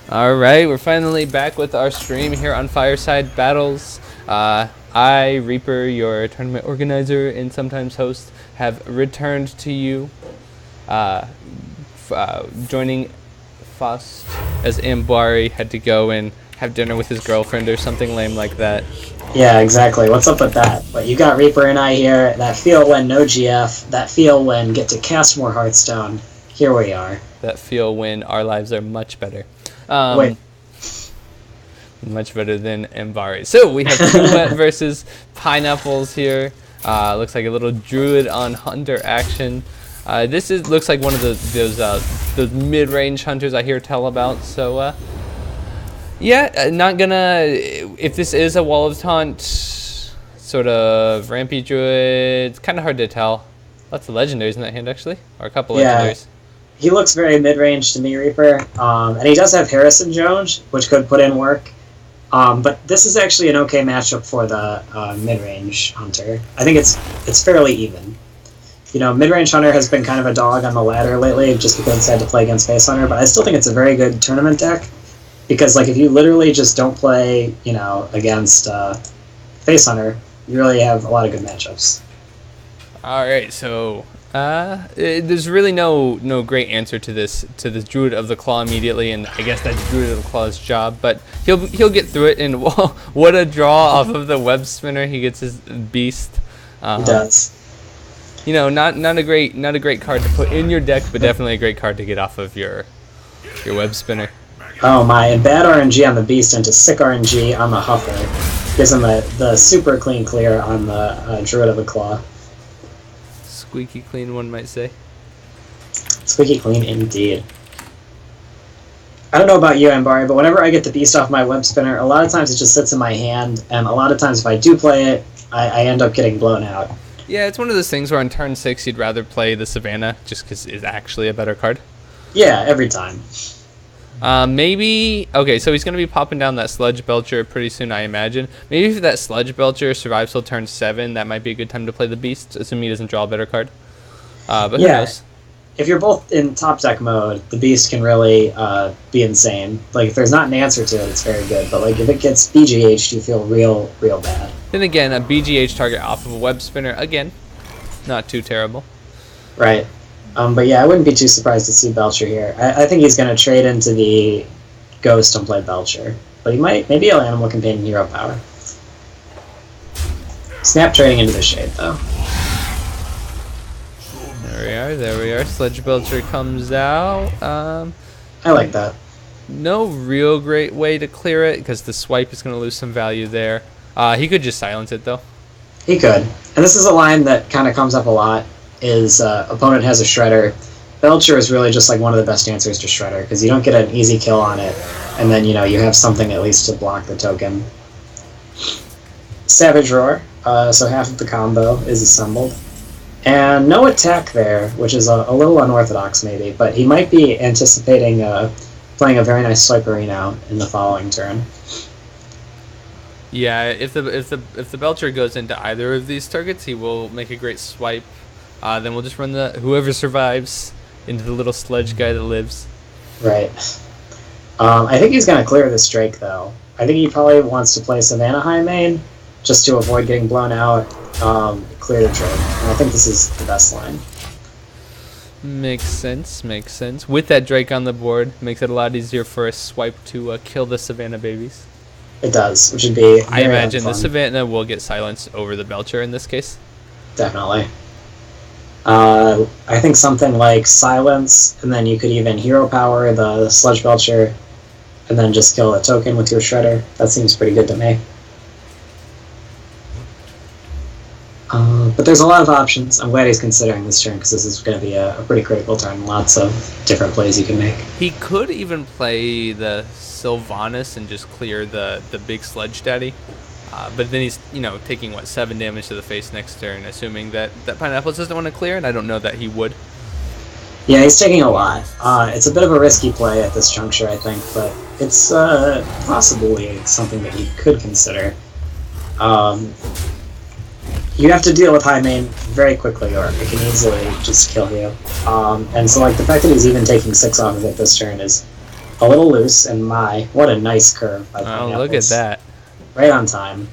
Alright, we're finally back with our stream here on Fireside Battles. I, Reaper, your tournament organizer and sometimes host, have returned to you, joining Faust as Ambari had to go and have dinner with his girlfriend or something lame like that. Yeah, exactly. What's up with that? But you got Reaper and I here. That feel when no GF. That feel when get to cast more Hearthstone. Here we are. That feel when our lives are much better. Wait. Much better than Ambari. So we have Kumet versus Pineapples here. Looks like a little Druid on Hunter action. This looks like one of those mid-range hunters I hear tell about. So yeah, not gonna. If this is a Wall of Taunt sort of Rampy Druid, it's kind of hard to tell. Lots of legendaries in that hand actually, or a couple legendaries. He looks very mid-range to me, Reaper, and he does have Harrison Jones, which could put in work. But this is actually an okay matchup for the mid-range hunter. I think it's fairly even. You know, mid-range hunter has been kind of a dog on the ladder lately, just because it's had to play against face hunter. But I still think it's a very good tournament deck, because like if you literally just don't play, you know, against face hunter, you really have a lot of good matchups. All right, so. There's really no great answer to this Druid of the Claw immediately, and I guess that's Druid of the Claw's job. But he'll get through it, and what a draw off of the web spinner. He gets his beast. He does. You know, not a great card to put in your deck, but definitely a great card to get off of your web spinner. Oh my! And bad RNG on the beast into sick RNG on the Huffer gives him the super clean clear on the Druid of the Claw. Squeaky clean, one might say. Squeaky clean, indeed. I don't know about you, Ambari, but whenever I get the beast off my web spinner, a lot of times it just sits in my hand, and a lot of times if I do play it, I end up getting blown out. Yeah, it's one of those things where on turn 6 you'd rather play the Savannah, just because it's actually a better card. Yeah, every time. Maybe... Okay, so he's going to be popping down that Sludge Belcher pretty soon, I imagine. Maybe if that Sludge Belcher survives till turn 7, that might be a good time to play the Beast, assuming he doesn't draw a better card. But yeah, who knows? If you're both in top deck mode, the Beast can really be insane. Like, if there's not an answer to it, it's very good. But, like, if it gets BGH'd, you feel real bad. Then again, a BGH target off of a web spinner, again, not too terrible. Right. But yeah, I wouldn't be too surprised to see Belcher here. I think he's going to trade into the Ghost and play Belcher. But he might, maybe he'll Animal Companion Hero Power. Snap trading into the Shade, though. There we are. Sludge Belcher comes out. I like that. No real great way to clear it, because the swipe is going to lose some value there. He could just silence it, though. He could. And this is a line that kind of comes up a lot. Is opponent has a Shredder. Belcher is really just like one of the best answers to Shredder, because you don't get an easy kill on it, and then, you know, you have something at least to block the token. Savage Roar, so half of the combo is assembled. And no attack there, which is a little unorthodox maybe, but he might be anticipating playing a very nice Swipe Arena in the following turn. Yeah, if the Belcher goes into either of these targets, he will make a great swipe. Then we'll just run the whoever survives into the little sludge guy that lives. Right. I think he's going to clear this Drake, though. I think he probably wants to play Savannah High main, just to avoid getting blown out, clear the Drake. And I think this is the best line. Makes sense. With that Drake on the board, makes it a lot easier for a swipe to kill the Savannah babies. It does, which would be I imagine the Savannah will get silenced over the Belcher in this case. Definitely. I think something like Silence, and then you could even Hero Power the Sludge Belcher, and then just kill a token with your Shredder. That seems pretty good to me. But there's a lot of options. I'm glad he's considering this turn, because this is going to be a pretty critical turn. Lots of different plays you can make. He could even play the Sylvanas and just clear the big Sludge Daddy. But then he's, you know, taking, 7 damage to the face next turn, assuming that Pineapples doesn't want to clear, and I don't know that he would. Yeah, he's taking a lot. It's a bit of a risky play at this juncture, I think, but it's possibly something that he could consider. You have to deal with high main very quickly, or it can easily just kill you. And so, like, the fact that he's even taking 6 off of it this turn is A little loose, and what a nice curve by Oh, look at that. Right on time.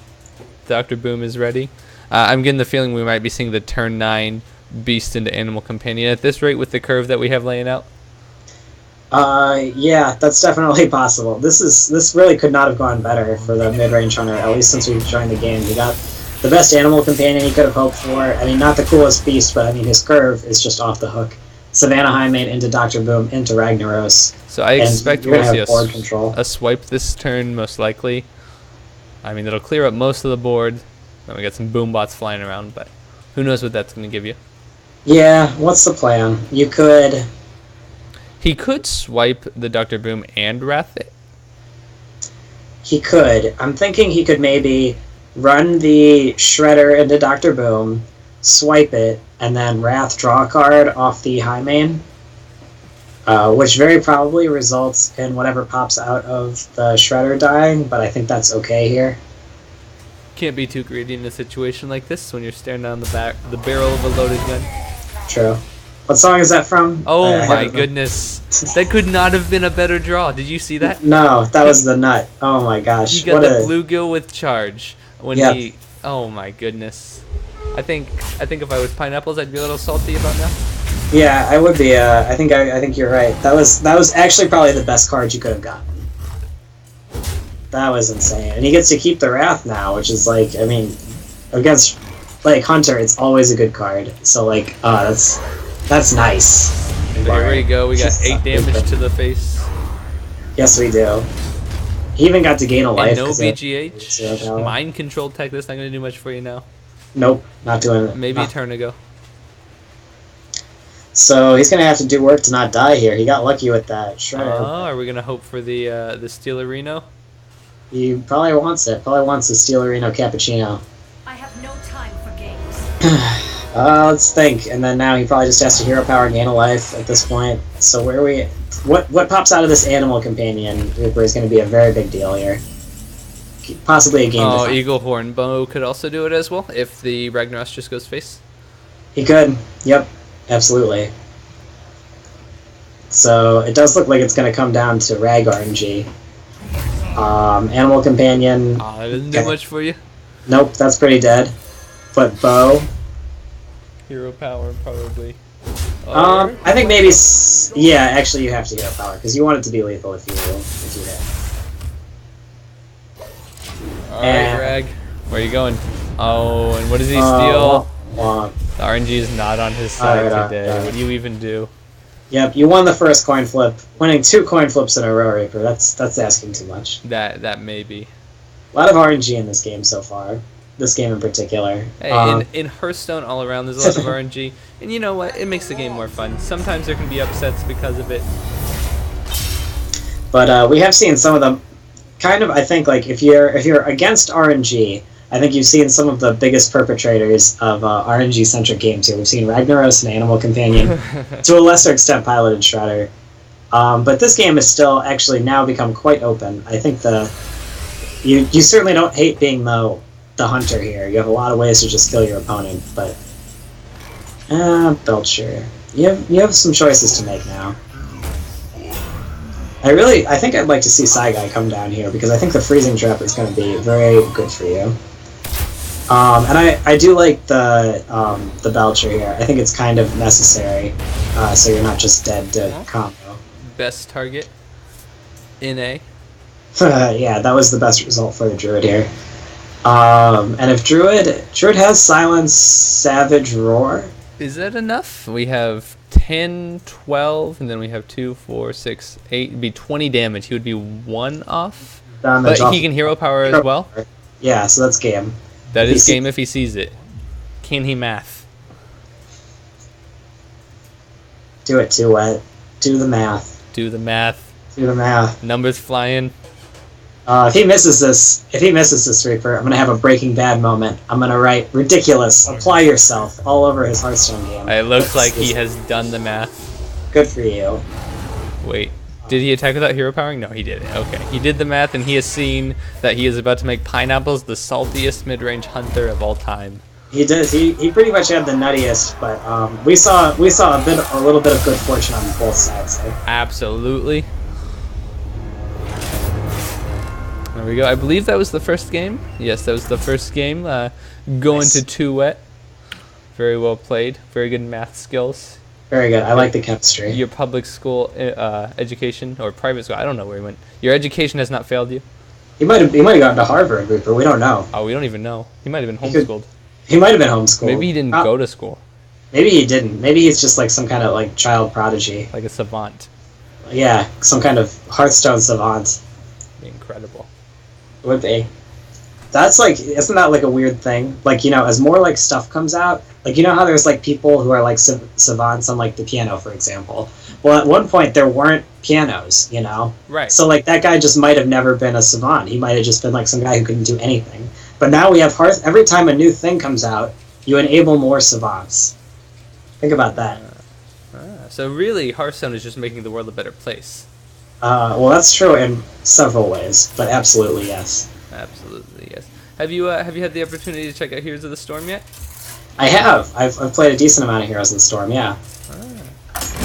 Dr. Boom is ready. I'm getting the feeling we might be seeing the turn 9 Beast into Animal Companion at this rate with the curve that we have laying out. Yeah, that's definitely possible. This really could not have gone better for the mid-range hunter, at least since we've joined the game. He got the best Animal Companion he could have hoped for. I mean, not the coolest beast, but I mean, his curve is just off the hook. Savannah Highmane into Dr. Boom into Ragnaros. So I expect we'll see a swipe this turn, most likely. I mean, it'll clear up most of the board. Then we got some boom bots flying around, but who knows what that's going to give you. Yeah, what's the plan? He could swipe the Dr. Boom and Wrath it. He could. I'm thinking he could maybe run the Shredder into Dr. Boom, swipe it, and then Wrath draw a card off the Highmane, which very probably results in whatever pops out of the Shredder dying, but I think that's okay here. Can't be too greedy in a situation like this when you're staring down the barrel of a loaded gun. True. What song is that from? Oh my goodness. That could not have been a better draw. Did you see that? No, that was the nut. Oh my gosh. He got the bluegill with charge. When he... Oh my goodness. I think if I was Pineapples, I'd be a little salty about now. Yeah, I would be. I think you're right. That was actually probably the best card you could have gotten. That was insane. And he gets to keep the Wrath now, which is like, I mean, against like Hunter, it's always a good card. So like, that's nice. There we go. We got 8 damage to the face. Yes, we do. He even got to gain a life. And no BGH. Mind control tech. That's not going to do much for you now. Nope, not doing it. Maybe a turn ago. So he's going to have to do work to not die here. He got lucky with that Shredder. Oh, are we going to hope for the Steel Reno? He probably wants it. Probably wants the Steel Reno Cappuccino. I have no time for games. Let's think. And then now he probably just has to hero power gain a life at this point. So where are we? What pops out of this Animal Companion is going to be a very big deal here. Possibly a game. Oh, Eagle Horn Bow could also do it as well if the Ragnaros just goes face. He could. Yep. Absolutely. So it does look like it's going to come down to Rag RNG. Animal Companion. Oh, that doesn't do much for you. Nope, that's pretty dead. But Bow. Hero power, probably. I think maybe. Yeah, actually, you have to hero power because you want it to be lethal if you hit. Alright, Rag. Where are you going? Oh, and what does he steal? The RNG is not on his side today. What do you even do? Yep, you won the first coin flip. Winning 2 coin flips in a row, Reaper. That's asking too much. That may be. A lot of RNG in this game so far. This game in particular. Hey, in Hearthstone all around, there's a lot of RNG, and you know what? It makes the game more fun. Sometimes there can be upsets because of it. But we have seen some of them. Kind of, I think, like if you're against RNG, I think you've seen some of the biggest perpetrators of RNG-centric games here. We've seen Ragnaros and Animal Companion, to a lesser extent Piloted Shredder. But this game is still actually now become quite open. I think you certainly don't hate being the hunter here. You have a lot of ways to just kill your opponent, but Belcher. You have some choices to make now. I think I'd like to see Saigai come down here because I think the freezing trap is going to be very good for you. And I do like the Belcher here. I think it's kind of necessary, so you're not just dead to combo. Best target in A. Yeah, that was the best result for the Druid here. And if Druid has Silence, Savage, Roar. Is that enough? We have 10, 12, and then we have 2, 4, 6, 8. It'd be 20 damage. He would be 1 off. But he can hero power as well? Yeah, so that's game. That is game if he sees it. Can he math? Do it, Too Wet. Do the math. Do the math. Do the math. Numbers flying. If he misses this Reaper, I'm gonna have a Breaking Bad moment. I'm gonna write ridiculous. Apply yourself all over his Hearthstone game. It looks like he has done the math. Good for you. Wait, did he attack without hero powering? No, he didn't. Okay, he did the math, and he has seen that he is about to make Pineapples the saltiest mid-range hunter of all time. He does. He pretty much had the nuttiest, but we saw a little bit of good fortune on both sides there. Absolutely. There we go. I believe that was the first game. Yes, that was the first game. Going Nice. to 2 wet. Very well played. Very good math skills. Very good. I like the chemistry. Your public school education or private school, I don't know where he went. Your education has not failed you? He might have gone to Harvard, Reaper. We don't know. Oh, we don't even know. He might have been He could- homeschooled. He might have been homeschooled. Maybe he didn't go to school. Maybe he didn't. Maybe he's just like some kind of like child prodigy. Like a savant. Yeah, some kind of Hearthstone savant. Incredible. Would be. That's like, isn't that like a weird thing? Like, you know, as more like stuff comes out, like, you know how there's like people who are like savants on like the piano, for example. Well, at one point there weren't pianos, you know? Right. So like that guy just might have never been a savant. He might have just been like some guy who couldn't do anything. But now we have every time a new thing comes out, you enable more savants. Think about that. So really, Hearthstone is just making the world a better place. Well, that's true in several ways, but absolutely yes. Absolutely, yes. Have you had the opportunity to check out Heroes of the Storm yet? I have. I've played a decent amount of Heroes of the Storm, yeah.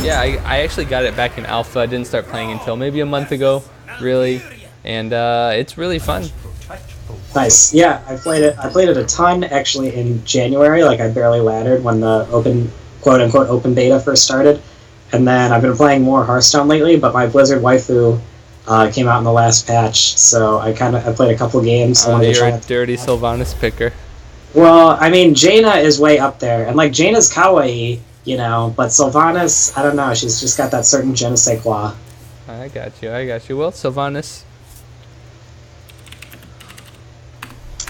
Yeah, I actually got it back in alpha. I didn't start playing until maybe a month ago, really, and it's really fun. Nice. Yeah, I played it a ton actually in January. Like I barely laddered when the open, quote unquote, open beta first started, and then I've been playing more Hearthstone lately. But my Blizzard waifu came out in the last patch, so I played a couple games. I wanted to You're try a it. dirty Sylvanas picker. Well, I mean, Jaina is way up there, and like Jaina's kawaii, you know, but Sylvanas, I don't know. She's just got that certain je ne sais quoi. I got you. Well, Sylvanas.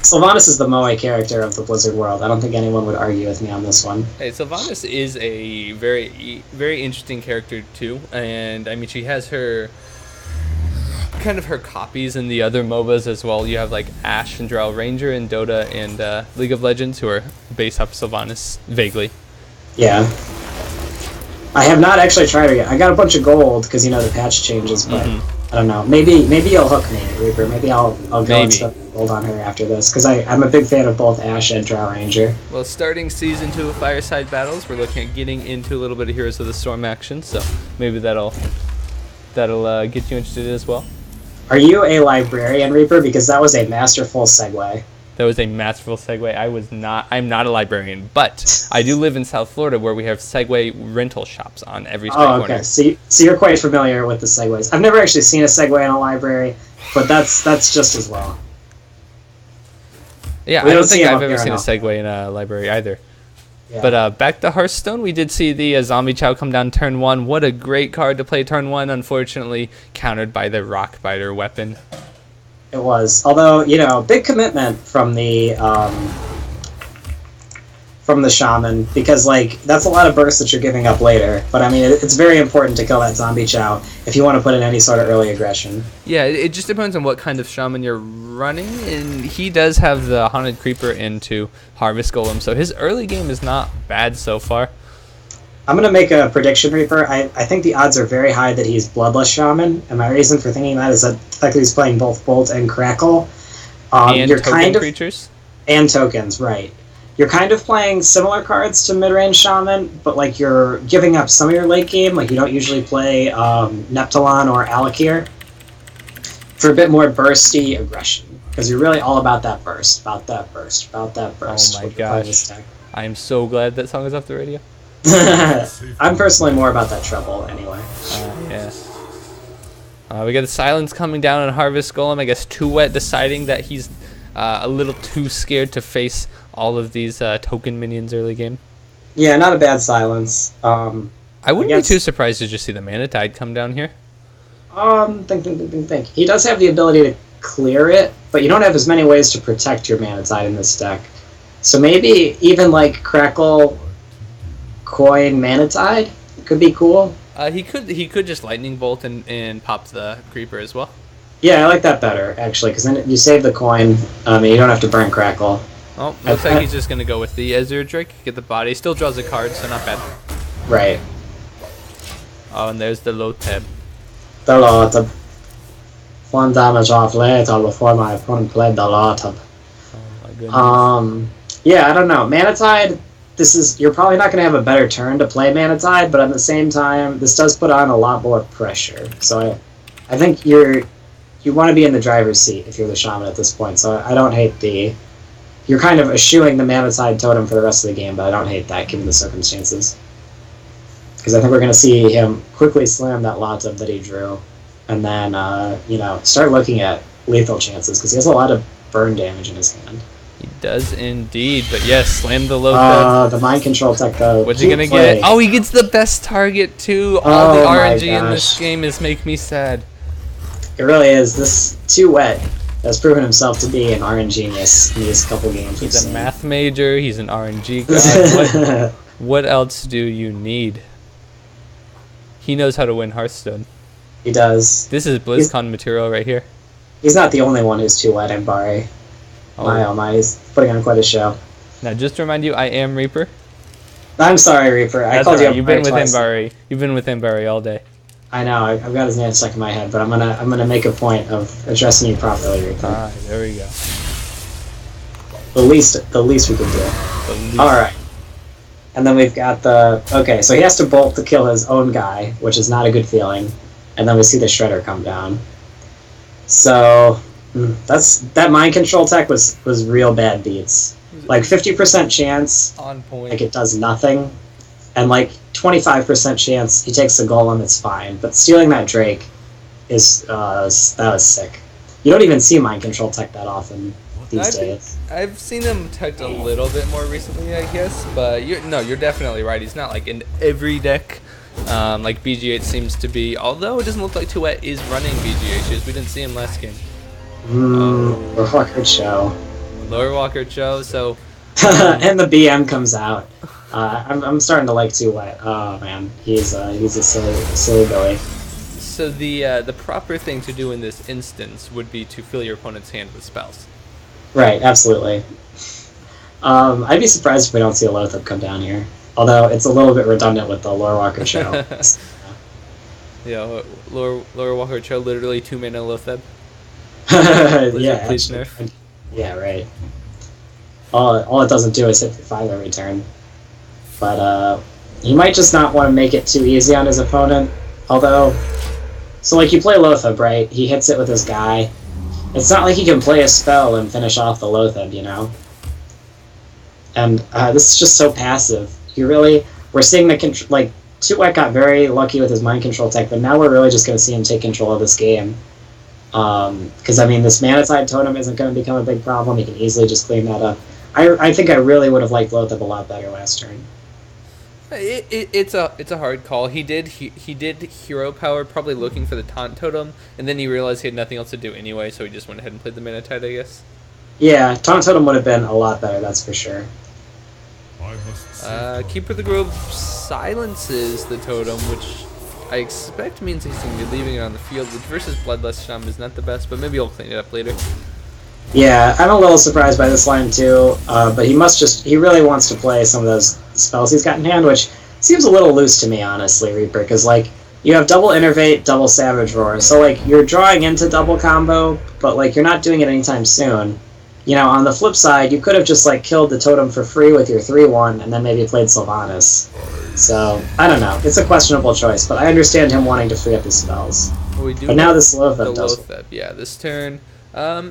Sylvanas is the moe character of the Blizzard world. I don't think anyone would argue with me on this one. Hey, Sylvanas is a very, very interesting character too, and I mean she has her kind of her copies in the other MOBAs as well. You have like Ashe and Drow Ranger in Dota and League of Legends who are based off Sylvanas vaguely. Yeah. I have not actually tried it yet. I got a bunch of gold because you know the patch changes, but I don't know. Maybe you'll hook me, Reaper. Maybe I'll go and spend gold on her after this because I'm a big fan of both Ashe and Drow Ranger. Well, starting season 2 of Fireside Battles, we're looking at getting into a little bit of Heroes of the Storm action, so maybe that'll get you interested as well. Are you a librarian, Reaper? Because that was a masterful segue. That was a masterful segue. I'm not a librarian, but I do live in South Florida where we have Segway rental shops on every street corner. Okay. So you're quite familiar with the segues. I've never actually seen a segue in a library, but that's just as well. Yeah, We I don't don't see think 'em I've up ever here seen a enough. Segway in a library either. Yeah. But back to Hearthstone, we did see the Zombie Chow come down turn 1. What a great card to play turn 1, unfortunately countered by the Rockbiter weapon. It was. Although, you know, big commitment from the shaman, because, like, that's a lot of bursts that you're giving up later. But, I mean, it's very important to kill that zombie chow if you want to put in any sort of early aggression. Yeah, it just depends on what kind of shaman you're running, and he does have the Haunted Creeper into Harvest Golem, so his early game is not bad so far. I'm going to make a prediction, Reaper. I think the odds are very high that he's Bloodless Shaman, and my reason for thinking that is that the fact that he's playing both Bolt and Crackle. And you're token kind of creatures? And tokens, right. You're kind of playing similar cards to mid-range Shaman, but like you're giving up some of your late game, like you don't usually play Neptulon or Alakir, for a bit more bursty aggression. Because you're really all about that burst, about that burst. Oh my when you're playing this gosh. deck. I am so glad that song is off the radio. I'm personally more about that treble, anyway. Yeah. We got the Silence coming down on Harvest Golem. I guess 2 wet deciding that he's a little too scared to face all of these token minions early game. Yeah, not a bad silence. I wouldn't guess- be too surprised to just see the Mana Tide come down here. Think. He does have the ability to clear it, but you don't have as many ways to protect your Mana Tide in this deck. So maybe even like Crackle, Coin, Mana Tide could be cool. He could just Lightning Bolt and pop the Creeper as well. Yeah, I like that better, actually, because then you save the coin, and you don't have to burn Crackle. Oh, looks like he's just going to go with the Ezreal Drake, get the body. Still draws a card, so not bad. Right. Oh, and there's the low tab. The Lotub. 1 damage off later before my opponent played the Lotub. Oh my goodness. Yeah, I don't know. Mana Tide, you're probably not going to have a better turn to play Mana Tide, but at the same time, this does put on a lot more pressure. So I think you want to be in the driver's seat if you're the shaman at this point. So I don't hate the. You're kind of eschewing the Mammothide totem for the rest of the game, but I don't hate that given the circumstances. Because I think we're going to see him quickly slam that Lotta that he drew, and then start looking at lethal chances because he has a lot of burn damage in his hand. He does indeed, but yes, slam the Lotheb. The mind control tech though. What's he gonna get? Oh, he gets the best target too. All the RNG in this game is make me sad. It really is. This Too Wet has proven himself to be an RNG-ness in these couple games. He's a math major. He's an RNG god. What else do you need? He knows how to win Hearthstone. He does. This is BlizzCon material right here. He's not the only one who's Too Wet in Bari. Oh my, he's putting on quite a show. Now, just to remind you, I am Reaper. I'm sorry, Reaper. I called you. You've been with Mbari. You've been with Mbari all day. I know. I've got his name stuck in my head, but I'm gonna make a point of addressing you properly, Reaper. All right, there we go. The least we can do. All right. And then we've got okay. So he has to bolt to kill his own guy, which is not a good feeling. And then we see the Shredder come down. So. That mind control tech was real bad beats. Like 50% chance, on point. Like it does nothing, and like 25% chance he takes the golem, it's fine. But stealing that Drake is that was sick. You don't even see mind control tech that often these days. I've seen him tech a little bit more recently, I guess. But you're definitely right. He's not like in every deck. Like BG8 seems to be. Although it doesn't look like Too Wet is running BG8s. We didn't see him last game. Lower Walker Cho. Lower Walker Cho, so... and the BM comes out. I'm starting to like Too Wet. Oh man, he's a silly Billy. So the proper thing to do in this instance would be to fill your opponent's hand with spells. Right, absolutely. I'd be surprised if we don't see a Lotheb come down here. Although it's a little bit redundant with the Lower Walker Cho. Yeah, Lower Walker Cho, literally 2-mana Lotheb. Yeah, please nerf. Yeah, right. All it doesn't do is hit for 5 every turn. But he might just not want to make it too easy on his opponent. Although, so like you play Lotheb, right? He hits it with his guy. It's not like he can play a spell and finish off the Lotheb, you know? And this is just so passive. We're seeing the Too Wet got very lucky with his mind control tech, but now we're really just going to see him take control of this game. Because I mean, this Mammothide totem isn't going to become a big problem. He can easily just clean that up. I think I really would have liked Lotheb a lot better last turn. It's a hard call. He did hero power, probably looking for the taunt totem, and then he realized he had nothing else to do anyway, so he just went ahead and played the Mammothide, I guess. Yeah, taunt totem would have been a lot better. That's for sure. Keeper of the Grove silences the totem, which I expect means he's going to be leaving it on the field, which versus Bloodlust Shaman is not the best, but maybe he'll clean it up later. Yeah, I'm a little surprised by this line too, but he really wants to play some of those spells he's got in hand, which seems a little loose to me, honestly, Reaper, because like, you have double Innervate, double Savage Roar, so like, you're drawing into double combo, but like, you're not doing it anytime soon. You know, on the flip side, you could have just like killed the totem for free with your 3-1 and then maybe played Sylvanas. So, I don't know. It's a questionable choice, but I understand him wanting to free up his spells. Well, but now this Lotheb does. Yeah, this turn,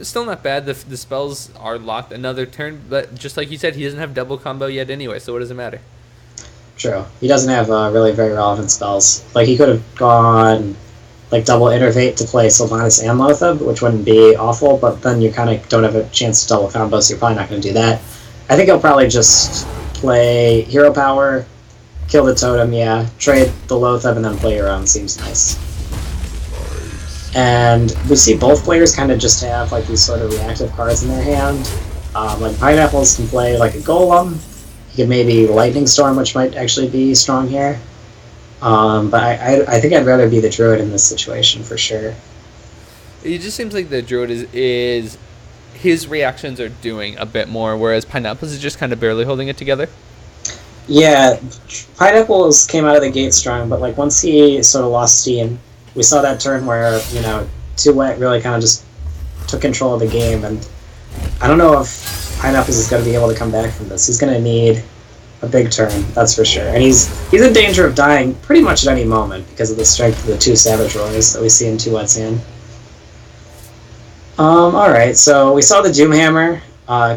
still not bad. The spells are locked another turn, but just like you said, he doesn't have double combo yet anyway, so what does it matter? True. He doesn't have really very relevant spells. Like, he could have gone like double Innervate to play Sylvanas and Lotheb, which wouldn't be awful, but then you kind of don't have a chance to double combo, so you're probably not going to do that. I think he'll probably just play Hero Power, kill the totem, yeah, trade the Lotheb, and then play your own. Seems nice. And we see both players kind of just have like these sort of reactive cards in their hand. Like Pineapples can play like a Golem. He could maybe Lightning Storm, which might actually be strong here. But I think I'd rather be the Druid in this situation for sure. It just seems like the Druid is his reactions are doing a bit more, whereas Pineapples is just kind of barely holding it together. Yeah, Pineapples came out of the gate strong, but like once he sort of lost steam, we saw that turn where, you know, Too Wet really kind of just took control of the game, and I don't know if Pineapples is going to be able to come back from this. He's going to need a big turn, that's for sure. And he's in danger of dying pretty much at any moment because of the strength of the 2 Savage Roars that we see in Too Wet's hand. Alright, so we saw the Doomhammer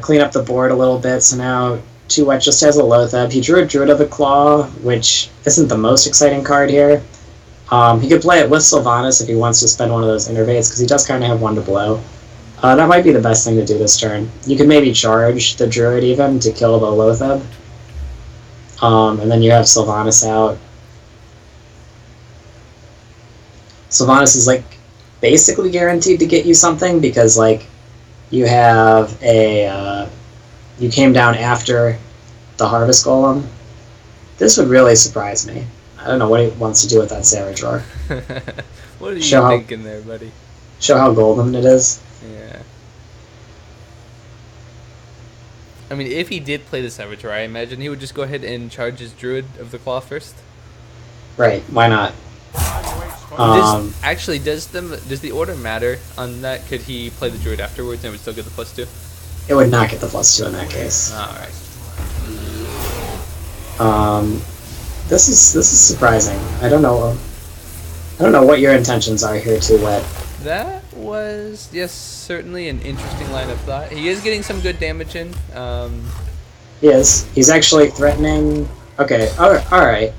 clean up the board a little bit, so now 2-Wet just has a Loatheb. He drew a Druid of the Claw, which isn't the most exciting card here. He could play it with Sylvanas if he wants to spend one of those Innervates, because he does kind of have one to blow. That might be the best thing to do this turn. You could maybe charge the Druid even to kill the Loatheb. And then you have Sylvanas out. Sylvanas is like basically guaranteed to get you something because like you have a you came down after the Harvest Golem. This would really surprise me. I don't know what he wants to do with that Sarah drawer. What are you thinking there, buddy? Show how golden it is. Yeah. I mean, if he did play the Saboteur, I imagine he would just go ahead and charge his Druid of the Claw first. Right, why not? Actually, does the order matter on that? Could he play the Druid afterwards and would still get the +2? It would not get the +2 in that case. Alright. This is surprising. I don't know what your intentions are here, 2-Wet. That was, yes, certainly an interesting line of thought. He is getting some good damage in. He is. He's actually threatening... Okay, alright.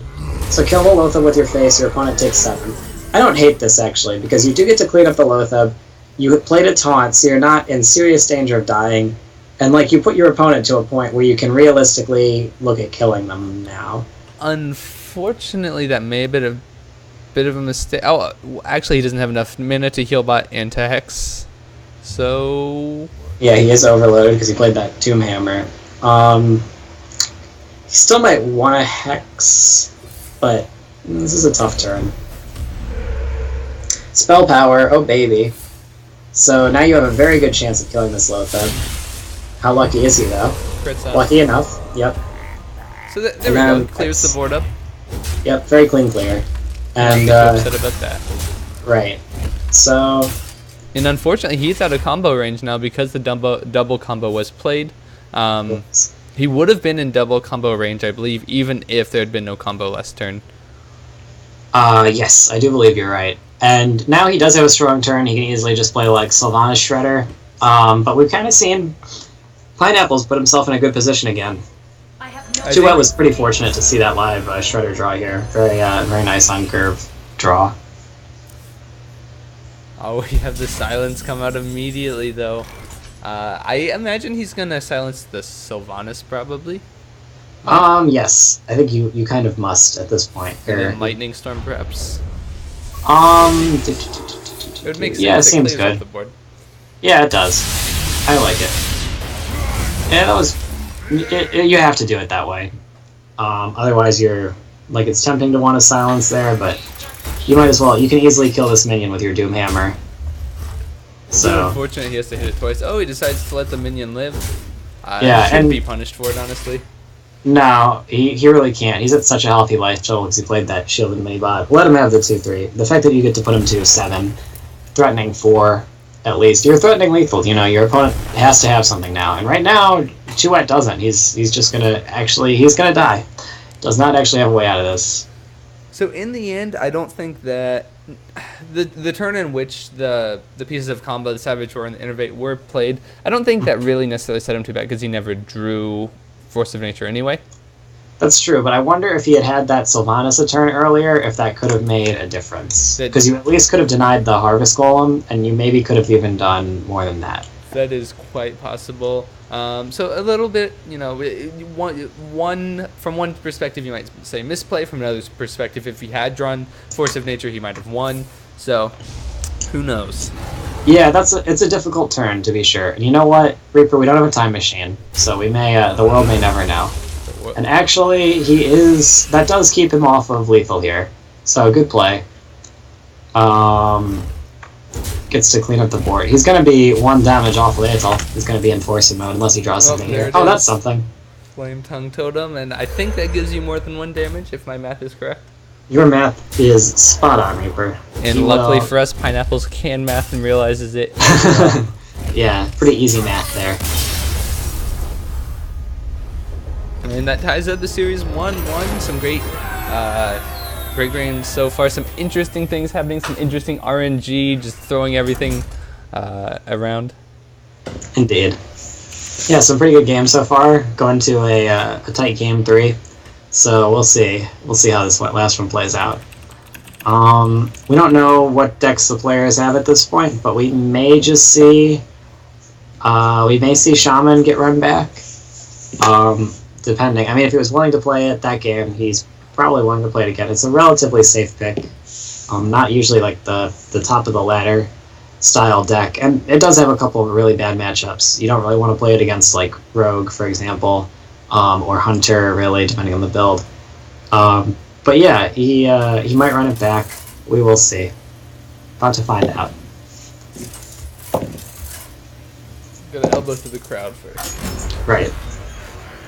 So kill the Loatheb with your face, your opponent takes 7. I don't hate this, actually, because you do get to clean up the Loatheb. You played a taunt, so you're not in serious danger of dying. And, like, you put your opponent to a point where you can realistically look at killing them now. Unfortunately, that may have been a bit of a mistake. Oh, actually, he doesn't have enough mana to heal bot and to hex. So... Yeah, he is overloaded because he played that Doomhammer. He still might want to hex, but this is a tough turn. Spell power, oh baby. So now you have a very good chance of killing this Loatheb. How lucky is he, though? Lucky enough, yep. So there we go, clears the board up. Yep, very clean clear. And, upset about that. Right. So... And unfortunately, he's out of combo range now because the double combo was played. He would have been in double combo range, I believe, even if there had been no combo last turn. Yes, I do believe you're right. And now he does have a strong turn. He can easily just play, like, Sylvanas Shredder. But we've kind of seen Pineapples put himself in a good position again. 2-Wet was pretty fortunate to see that live Shredder draw here. Very nice on curve draw. Oh, we have the silence come out immediately, though. I imagine he's gonna silence the Sylvanas, probably. Yes. I think you kind of must at this point. And then Lightning Storm, perhaps. It would make sense. Yeah, it seems good. The board. Yeah, it does. I like it. Yeah, that was... you have to do it that way. Otherwise you're... Like, it's tempting to want to silence there, but... You might as well. You can easily kill this minion with your Doomhammer. So... Unfortunately, he has to hit it twice. Oh, he decides to let the minion live. Yeah, he shouldn't be punished for it, honestly. No, he really can't. He's at such a healthy life total because he played that shielded mini-bot. Let him have the 2-3. The fact that you get to put him to 7, threatening 4, at least. You're threatening lethal, you know, your opponent has to have something now. And right now, 2-Wet doesn't. He's just gonna he's gonna die. Does not actually have a way out of this. So in the end, I don't think that the turn in which the pieces of combo, the Saboteur and the Innervate were played, I don't think that really necessarily set him too bad because he never drew Force of Nature anyway. That's true, but I wonder if he had that Sylvanas a turn earlier, if that could have made a difference. Because you at least could have denied the Harvest Golem, and you maybe could have even done more than that. That is quite possible. So a little bit, you know, from one perspective you might say misplay, from another perspective if he had drawn Force of Nature he might have won. So who knows? Yeah, it's a difficult turn to be sure. And you know what, Reaper, we don't have a time machine, so we may the world may never know. And actually, that does keep him off of lethal here. So good play. Gets to clean up the board. He's going to be 1 damage off lethal. He's going to be in Forcing mode unless he draws something here. Oh, that's something. Flame Tongue Totem, and I think that gives you more than 1 damage, if my math is correct. Your math is spot on, Reaper. And luckily for us, Pineapples can math and realizes it. Yeah, pretty easy math there. And that ties up the series 1-1. Some great games so far. Some interesting things happening. Some interesting RNG. Just throwing everything around. Indeed. Yeah, some pretty good games so far. Going to a tight game 3. So we'll see. We'll see how this last one plays out. We don't know what decks the players have at this point, but we may just see... we may see Shaman get run back. Depending. I mean, if he was willing to play it that game, he's probably willing to play it again. It's a relatively safe pick. Not usually like the top of the ladder style deck. And it does have a couple of really bad matchups. You don't really want to play it against like Rogue, for example, or Hunter, really, depending on the build. But yeah, he might run it back. We will see. About to find out. Got an elbow to the crowd first. Right.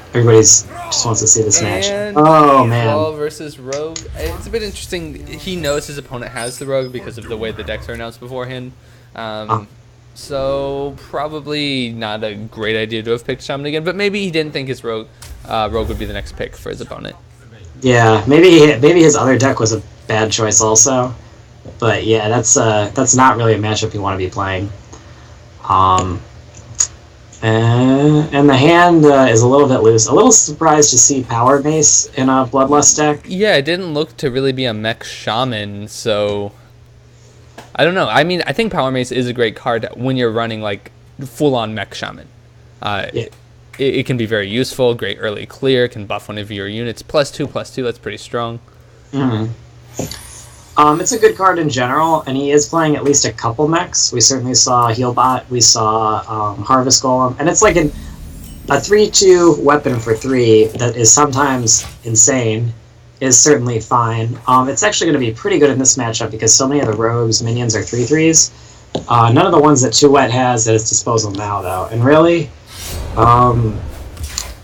Everybody's just wants to see this match. And Oh man. Ball versus Rogue. It's a bit interesting. He knows his opponent has the Rogue because of the way the decks are announced beforehand. So probably not a great idea to have picked Shaman again. But maybe he didn't think his Rogue would be the next pick for his opponent. Yeah, maybe his other deck was a bad choice also. But yeah, that's not really a matchup you want to be playing. And the hand is a little bit loose. A little surprised to see Power Mace in a Bloodlust deck. Yeah, it didn't look to really be a mech shaman, so I don't know. I mean, I think Power Mace is a great card when you're running like full-on mech shaman. Yeah. It can be very useful. Great early clear. Can buff one of your units. +2/+2. That's pretty strong. Mm-hmm. It's a good card in general, and he is playing at least a couple mechs. We certainly saw Healbot, we saw Harvest Golem, and it's like a 3/2 weapon for 3 that is sometimes insane, is certainly fine. It's actually going to be pretty good in this matchup because so many of the Rogue's minions are 3/3s. None of the ones that 2-Wet has at its disposal now, though. And really,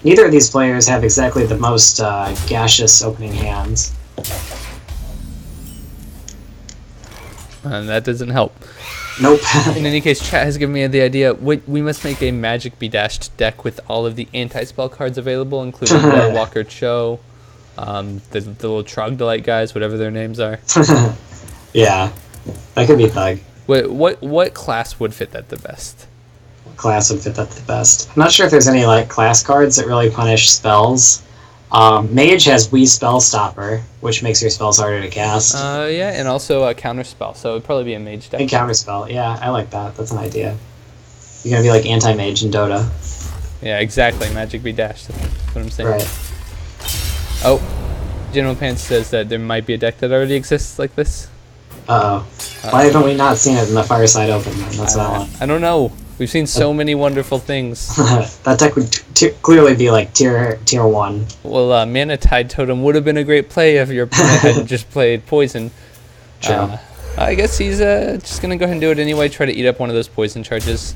neither of these players have exactly the most gaseous opening hands. And that doesn't help. Nope. In any case, chat has given me the idea. We must make a Magic Be Dashed deck with all of the anti-spell cards available, including Walker Cho, the little Trogdolite guys, whatever their names are. Yeah, that could be Thug. What class would fit that the best? Class would fit that the best. I'm not sure if there's any like class cards that really punish spells. Mage has Wii Spell Stopper, which makes your spells harder to cast. Yeah, and also a counter spell, so it'd probably be a mage deck. And counter spell, yeah, I like that. That's an idea. You're gonna be like anti-mage in Dota. Yeah, exactly. Magic Be Dashed. That's what I'm saying. Right. Oh, General Pants says that there might be a deck that already exists like this. Uh-oh. Why haven't we not seen it in the Fireside Open, then? That's what I want. I don't know. We've seen so many wonderful things. That deck would clearly be like tier 1. Well, Mana Tide Totem would have been a great play if your opponent hadn't just played Poison. True. I guess he's just going to go ahead and do it anyway, try to eat up one of those poison charges.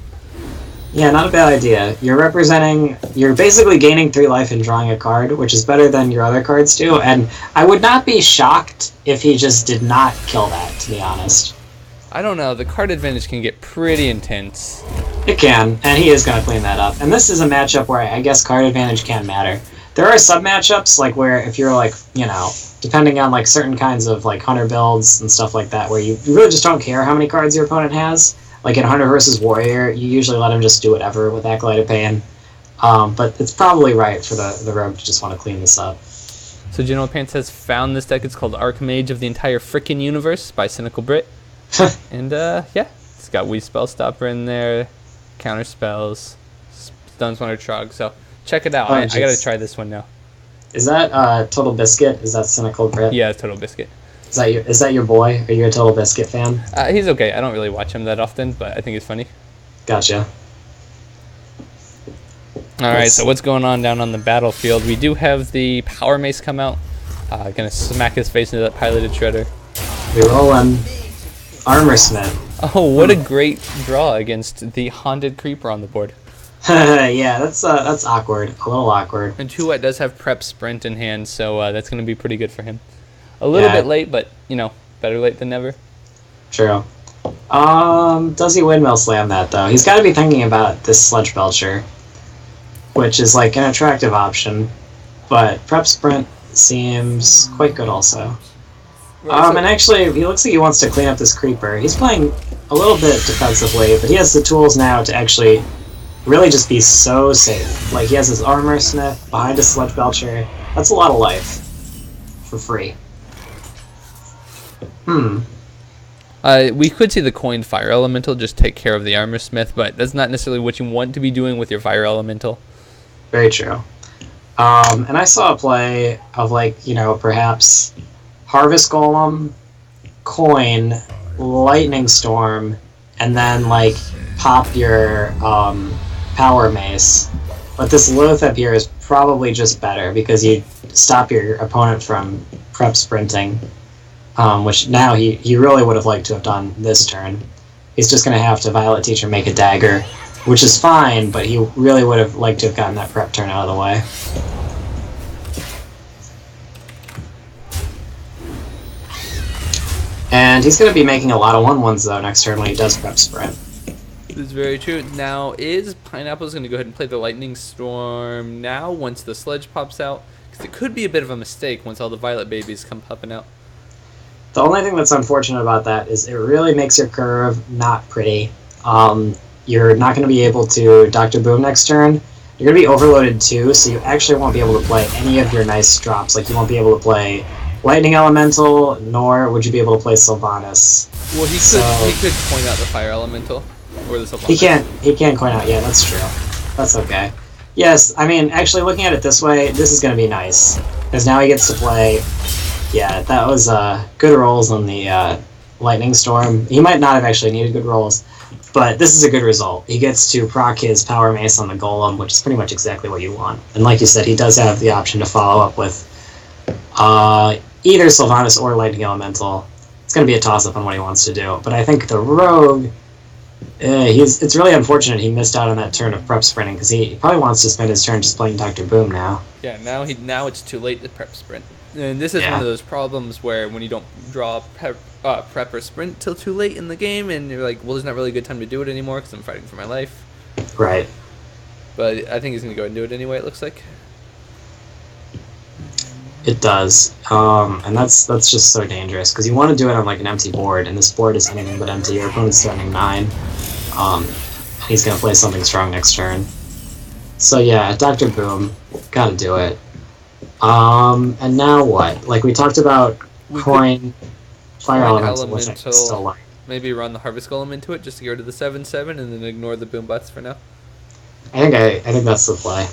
Yeah, not a bad idea. You're basically gaining 3 life and drawing a card, which is better than your other cards do, and I would not be shocked if he just did not kill that, to be honest. I don't know, the card advantage can get pretty intense. It can, and he is going to clean that up. And this is a matchup where I guess card advantage can matter. There are sub-matchups, like where if you're like, depending on like certain kinds of like Hunter builds and stuff like that, where you really just don't care how many cards your opponent has. Like in Hunter versus Warrior, you usually let him just do whatever with Acolyte of Pain. But it's probably right for the Rogue to just want to clean this up. So General Pants has found this deck. It's called Archmage of the Entire Frickin' Universe by Cynical Brit. And yeah, it's got Wii Spell Stopper in there, counter spells, Stun Splinter Trog. So check it out. I gotta try this one now. Is that Total Biscuit? Is that Cynical Brit? Yeah, Total Biscuit. Is that your boy? Are you a Total Biscuit fan? He's okay. I don't really watch him that often, but I think he's funny. Gotcha. Alright, so what's going on down on the battlefield? We do have the Power Mace come out. Gonna smack his face into that piloted shredder. We roll him. Armor Smith. Oh, what a great draw against the Haunted Creeper on the board. Yeah, that's awkward. A little awkward. And 2-Wet does have Prep Sprint in hand, so that's going to be pretty good for him. A little bit late, but, better late than never. True. Does he Windmill Slam that, though? He's got to be thinking about this Sludge Belcher, which is, like, an attractive option. But Prep Sprint seems quite good also. And actually, he looks like he wants to clean up this Creeper. He's playing a little bit defensively, but he has the tools now to actually really just be so safe. Like, he has his Armor Smith behind his Sludge Belcher. That's a lot of life. For free. We could see the coined Fire Elemental just take care of the Armor Smith, but that's not necessarily what you want to be doing with your Fire Elemental. Very true. And I saw a play of, like, you know, perhaps Harvest Golem, Coin, Lightning Storm, and then, like, pop your Power Mace. But this Loatheb here is probably just better because you stop your opponent from prep sprinting, which now he really would have liked to have done this turn. He's just going to have to Violet Teacher make a dagger, which is fine, but he really would have liked to have gotten that prep turn out of the way. And he's going to be making a lot of 1/1s though next turn when he does prep sprint. This is very true. Now, is Pineapple's going to go ahead and play the Lightning Storm now once the Sledge pops out? Because it could be a bit of a mistake once all the Violet babies come popping out. The only thing that's unfortunate about that is it really makes your curve not pretty. You're not going to be able to Dr. Boom next turn. You're going to be overloaded too, so you actually won't be able to play any of your nice drops. Like, you won't be able to play Lightning Elemental, nor would you be able to play Sylvanas. Well, he could point out the Fire Elemental. Or the Sylvanas. He can't point out, yeah, that's true. That's okay. Yes, I mean, actually looking at it this way, this is going to be nice. Because now he gets to play, yeah, that was good rolls on the Lightning Storm. He might not have actually needed good rolls, but this is a good result. He gets to proc his Power Mace on the Golem, which is pretty much exactly what you want. And like you said, he does have the option to follow up with either Sylvanas or Lightning Elemental. It's going to be a toss-up on what he wants to do. But I think the Rogue, it's really unfortunate he missed out on that turn of prep sprinting, because he probably wants to spend his turn just playing Dr. Boom now. Yeah, now it's too late to prep sprint. And this is one of those problems where when you don't draw prep or sprint till too late in the game, and you're like, well, there's not really a good time to do it anymore because I'm fighting for my life. Right. But I think he's going to go ahead and do it anyway, it looks like. It does. And that's just so dangerous, because you want to do it on like an empty board, and this board is anything but empty. Your opponent's threatening 9. He's going to play something strong next turn. So yeah, Dr. Boom, gotta do it. And now what? Like, we talked about Coin, Fire Elemental, which I still like. Maybe run the Harvest Golem into it just to get rid of the 7/7 and then ignore the Boom Bots for now. I think that's the play.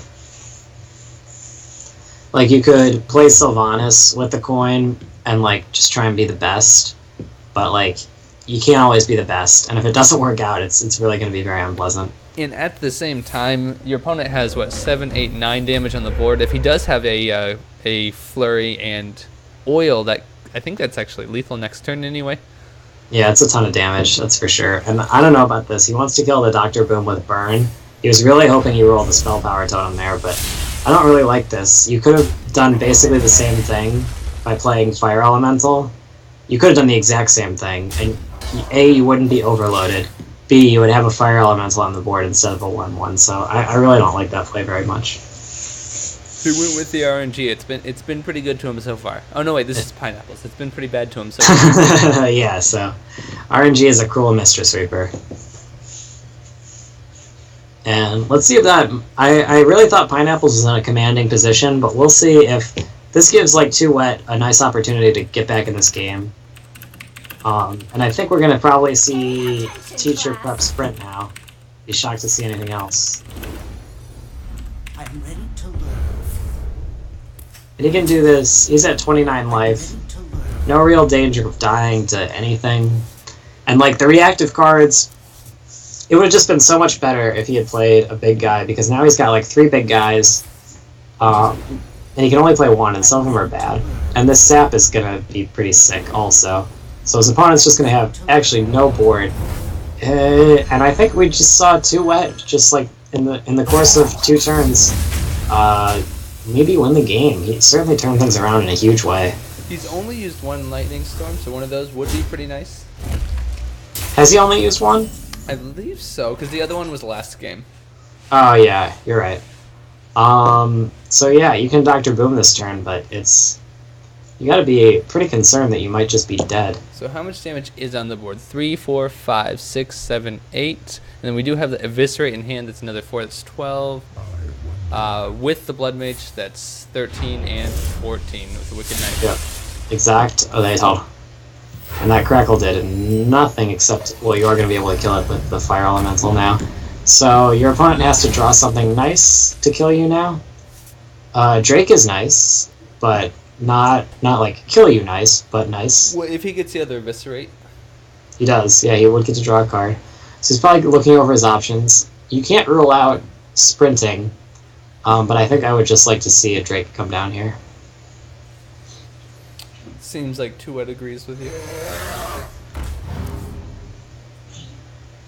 Like, you could play Sylvanas with the Coin and, like, just try and be the best. But, like, you can't always be the best. And if it doesn't work out, it's really going to be very unpleasant. And at the same time, your opponent has, 7, 8, 9 damage on the board. If he does have a Flurry and Oil, I think that's actually lethal next turn anyway. Yeah, it's a ton of damage, that's for sure. And I don't know about this. He wants to kill the Dr. Boom with Burn. He was really hoping he rolled the Spell Power Totem there, but I don't really like this. You could have done basically the same thing by playing Fire Elemental. You could have done the exact same thing, and A, you wouldn't be overloaded. B, you would have a Fire Elemental on the board instead of a 1/1, so I really don't like that play very much. He went with the RNG. It's been pretty good to him so far. Oh no, wait, this is Pineapples. It's been pretty bad to him so far. Yeah, so RNG is a cruel Mistress Reaper. And let's see if that... I really thought Pineapples was in a commanding position, but we'll see if this gives, like, 2 Wet a nice opportunity to get back in this game. And I think we're going to probably see Teacher prep sprint now. Be shocked to see anything else. I'm ready to learn. And he can do this. He's at 29 life. No real danger of dying to anything. And, like, the reactive cards... It would have just been so much better if he had played a big guy, because now he's got, like, 3 big guys. And he can only play 1, and some of them are bad. And this sap is going to be pretty sick also. So his opponent's just going to have actually no board. And I think we just saw 2 Wet, just like in the course of 2 turns, maybe win the game. He certainly turned things around in a huge way. He's only used 1 Lightning Storm, so one of those would be pretty nice. Has he only used 1? I believe so, because the other one was last game. Oh yeah, you're right. So yeah, you can Dr. Boom this turn, but you got to be pretty concerned that you might just be dead. So how much damage is on the board? 3, 4, 5, 6, 7, 8. And then we do have the Eviscerate in hand. That's another 4. That's 12. With the Blood Mage, that's 13 and 14 with the Wicked Knight. Yep. Exact. Oh, they told. And that Crackle did nothing except, well, you are going to be able to kill it with the Fire Elemental now. So your opponent has to draw something nice to kill you now. Drake is nice, but not like kill you nice, but nice. Well, if he gets the other Eviscerate. He does, yeah, he would get to draw a card. So he's probably looking over his options. You can't rule out sprinting, but I think I would just like to see a Drake come down here. Seems like Tuet agrees with you.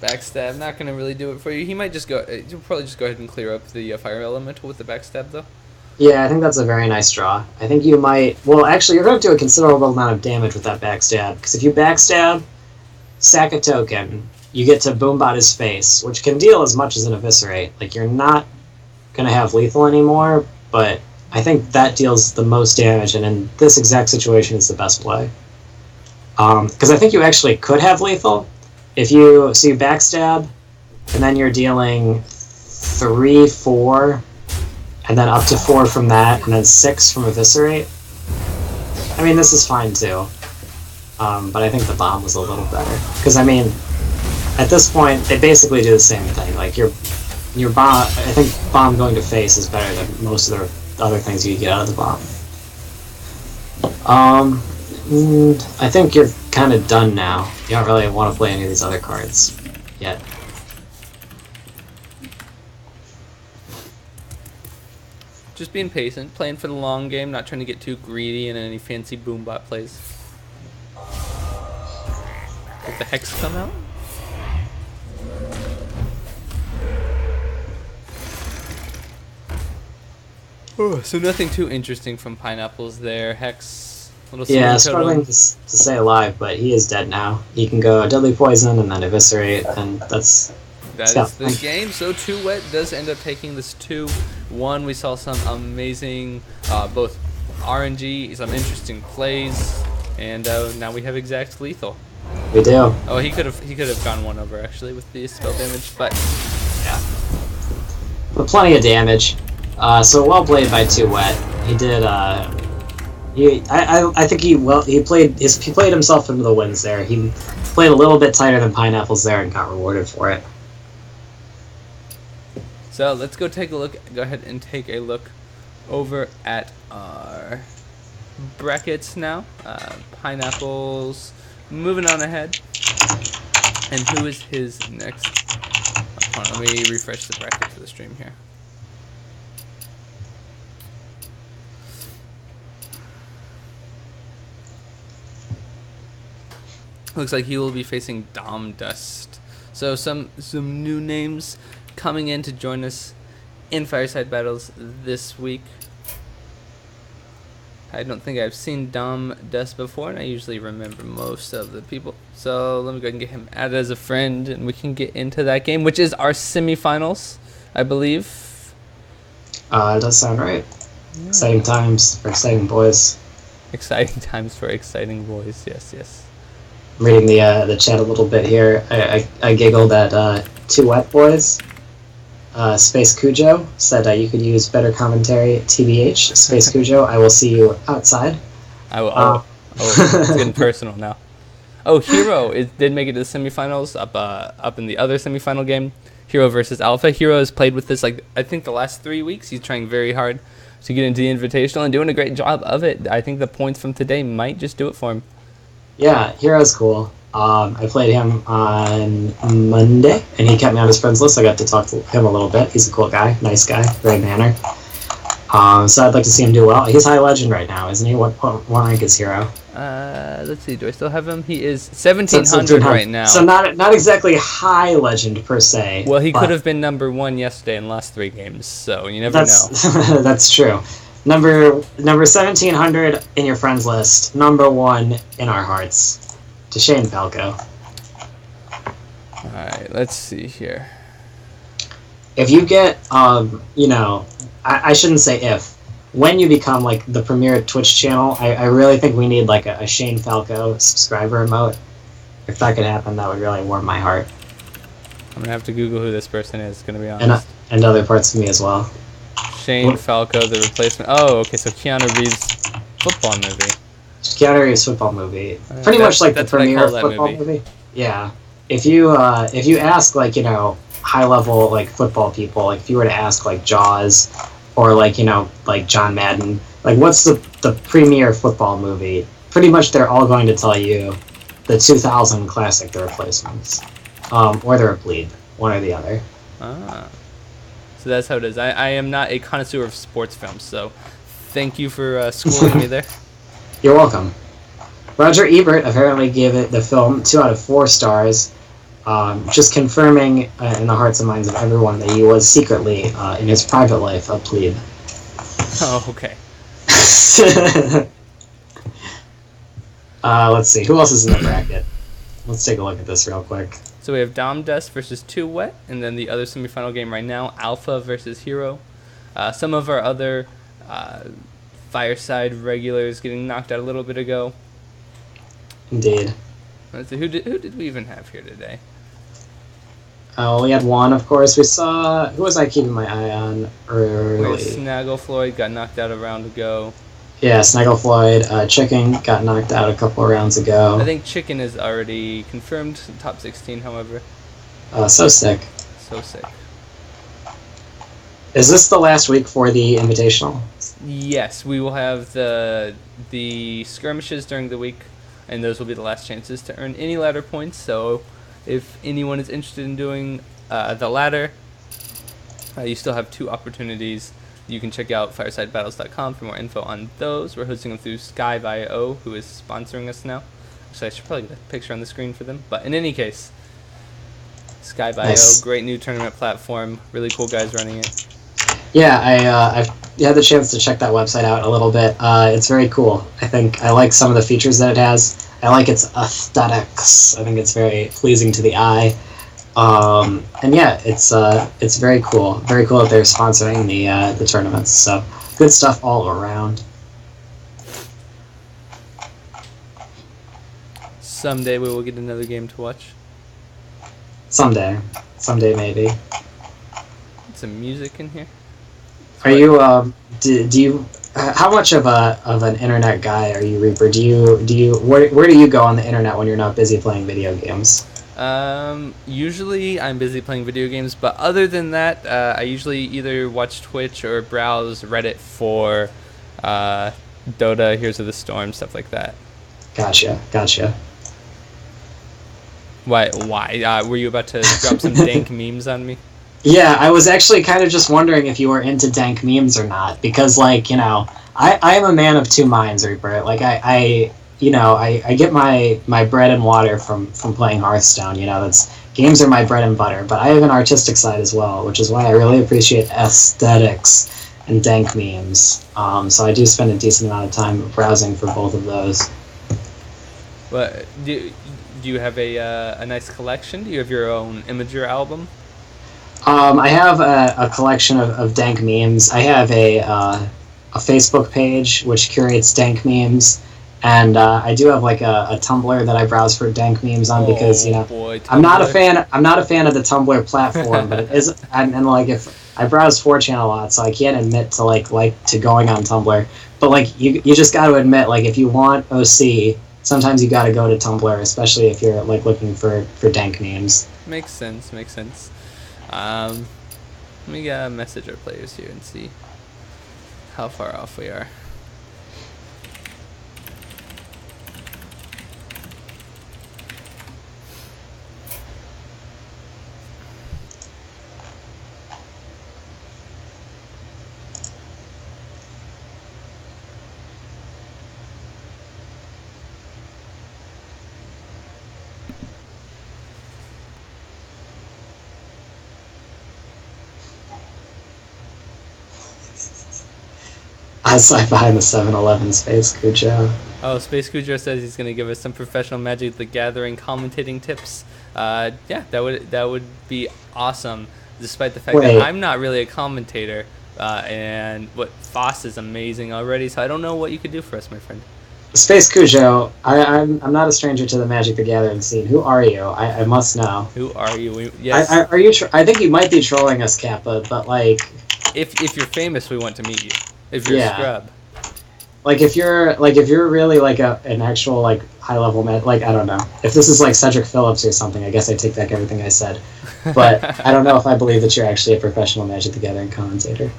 Backstab, not going to really do it for you. He might just go, you'll probably just go ahead and clear up the Fire Elemental with the backstab, though. Yeah, I think that's a very nice draw. I think you might, well, actually, you're going to do a considerable amount of damage with that backstab, because if you backstab, sack a token, you get to Boombot his face, which can deal as much as an Eviscerate. Like, you're not going to have lethal anymore, but I think that deals the most damage, and in this exact situation is the best play. Because I think you actually could have lethal. If you, so you backstab, and then you're dealing 3, 4, and then up to 4 from that, and then 6 from Eviscerate. I mean, this is fine too. But I think the bomb was a little better. Because, I mean, at this point, they basically do the same thing. Like, your bomb, I think bomb going to face is better than most of the other things you get out of the bomb. I think you're kind of done now. You don't really want to play any of these other cards yet. Just being patient, playing for the long game, not trying to get too greedy in any fancy Boombot plays. Did the Hex come out? Oh, so nothing too interesting from Pineapples there. Hex, little Yeah, Smoke struggling Totem. to stay alive, but he is dead now. He can go Deadly Poison and then Eviscerate, and that's... That yeah. is the game. So Tuet does end up taking this 2-1. We saw some amazing, both RNG, some interesting plays, and now we have exact lethal. We do. Oh, he could have gone 1 over actually with the spell damage, but Yeah. But plenty of damage. So well played by Tuet. He did. I think he played himself into the wins there. He played a little bit tighter than Pineapples there and got rewarded for it. so let's go take a look. Go ahead and take a look over at our brackets now. Pineapples moving on ahead, and who is his next? Hold on, let me refresh the bracket for the stream here. Looks like he will be facing Dom Dust. So some new names coming in to join us in Fireside Battles this week. I don't think I've seen Dom Dust before, and I usually remember most of the people. So let me go ahead and get him added as a friend, and we can get into that game, which is our semifinals, I believe. It does sound right. Yeah. Exciting times for exciting boys. Exciting times for exciting boys. Yes, yes. I'm reading the chat a little bit here. I giggled at 2 Wet Boys. Space Cujo said you could use better commentary. TBH, Space Cujo, I will see you outside. I will. It's getting personal now. Oh, Hero did make it to the semifinals up in the other semifinal game. Hero versus Alpha. Hero has played with this I think the last 3 weeks. He's trying very hard to get into the Invitational and doing a great job of it. I think the points from today might just do it for him. Yeah, Hero's cool. I played him on Monday, and he kept me on his friends list. I got to talk to him a little bit. He's a cool guy, nice guy, very mannered. So I'd like to see him do well. He's high legend right now, isn't he? What rank is Hero? Let's see. Do I still have him? He is 1700 right now. So not exactly high legend per se. Well, he could have been number 1 yesterday in the last 3 games, so you never know. That's true. Number 1700 in your friends list. Number 1 in our hearts. To Shane Falco. Alright, let's see here. If you get, I shouldn't say if. when you become like the premier Twitch channel, I really think we need like a Shane Falco subscriber emote. If that could happen, that would really warm my heart. I'm gonna have to Google who this person is. Gonna be honest. And other parts of me as well. Shane Falco, the replacement. Oh, okay. So Keanu Reeves football movie. Keanu Reeves football movie. Pretty much like the premier football movie. Yeah. If you ask like, you know, high level like football people, like if you were to ask like Jaws or like, you know, like John Madden, like what's the premier football movie? Pretty much they're all going to tell you the 2000 classic The Replacements. Or they're a bleed, one or the other. Ah. So that's how it is. I am not a connoisseur of sports films, so thank you for schooling me there. You're welcome. Roger Ebert apparently gave it the film 2 out of 4 stars, just confirming in the hearts and minds of everyone that he was secretly, in his private life, a plebe. Oh, okay. Let's see. Who else is in the bracket? Let's take a look at this real quick. So we have Dom Dust versus 2 Wet, and then the other semifinal game right now, Alpha versus Hero. Some of our other Fireside regulars getting knocked out a little bit ago. Indeed. Let's see, who did we even have here today? We had one, of course. We saw... Who was I keeping my eye on early? Snaggle Floyd got knocked out a round ago. Yeah, Snaggle Floyd. Chicken got knocked out a couple of rounds ago. I think Chicken is already confirmed top 16, however. So sick. So sick. Is this the last week for the Invitational? Yes, we will have the skirmishes during the week, and those will be the last chances to earn any ladder points. So if anyone is interested in doing the ladder, you still have 2 opportunities. You can check out firesidebattles.com for more info on those. We're hosting them through Sky.io, who is sponsoring us now. Actually, I should probably get a picture on the screen for them. But in any case, Sky.io, nice. Great new tournament platform. Really cool guys running it. Yeah, I've had the chance to check that website out a little bit. It's very cool. I like some of the features that it has. I like its aesthetics. I think it's very pleasing to the eye. And yeah, it's very cool. Very cool that they're sponsoring the tournaments. So good stuff all around. Someday we will get another game to watch. Someday maybe. Some music in here. Are you do you how much of an internet guy are you, Reaper? Where do you go on the internet when you're not busy playing video games? Usually I'm busy playing video games, but other than that, I usually either watch Twitch or browse Reddit for Dota, Heroes of the Storm, stuff like that. Gotcha. Why? Were you about to drop some dank memes on me? Yeah, I was actually kind of just wondering if you were into dank memes or not, because, like, you know, I am a man of 2 minds, Reaper. Like, I get my bread and water from playing Hearthstone. You know, games are my bread and butter, but I have an artistic side as well, which is why I really appreciate aesthetics and dank memes. So I do spend a decent amount of time browsing for both of those. But do you have a nice collection? Do you have your own Imager album? I have a collection of dank memes. I have a Facebook page which curates dank memes, and I do have like a Tumblr that I browse for dank memes on because, you know, boy, I'm not a fan of the Tumblr platform, but it is, and like if I browse 4chan a lot, so I can't admit to like to going on Tumblr. But like you just got to admit, like if you want OC, sometimes you got to go to Tumblr, especially if you're like looking for dank memes. Makes sense. Let me message our players here and see how far off we are. I saw behind the 7-Eleven Space Cujo. Oh, Space Cujo says he's going to give us some professional Magic the Gathering commentating tips. Yeah, that would be awesome. Despite the fact that I'm not really a commentator, And what Foss is amazing already, so I don't know what you could do for us, my friend. Space Cujo, I'm not a stranger to the Magic the Gathering scene. Who are you? I must know. Who are you? Yes. Are you? I think you might be trolling us, Kappa. But like, if you're famous, we want to meet you. If you're a scrub. Like if you're really like an actual like high level like I don't know, if this is like Cedric Phillips or something, I guess I take back everything I said, but I don't know if I believe that you're actually a professional Magic the Gathering commentator.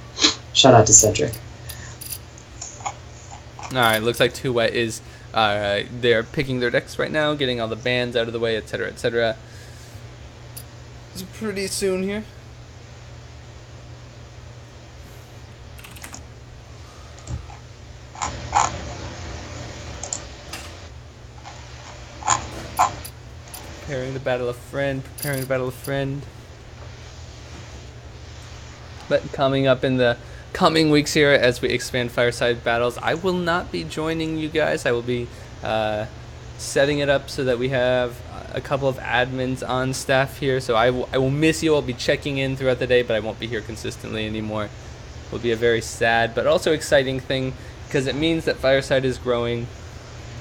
Shout out to Cedric. All right, looks like Too Wet is they're picking their decks right now, getting all the bans out of the way, etc., etc. It's pretty soon here. Preparing the Battle of Friend, preparing the Battle of Friend. But coming up in the coming weeks here as we expand Fireside Battles, I will not be joining you guys. I will be setting it up so that we have a couple of admins on staff here. So I will miss you. I'll be checking in throughout the day, but I won't be here consistently anymore. It will be a very sad but also exciting thing because it means that Fireside is growing.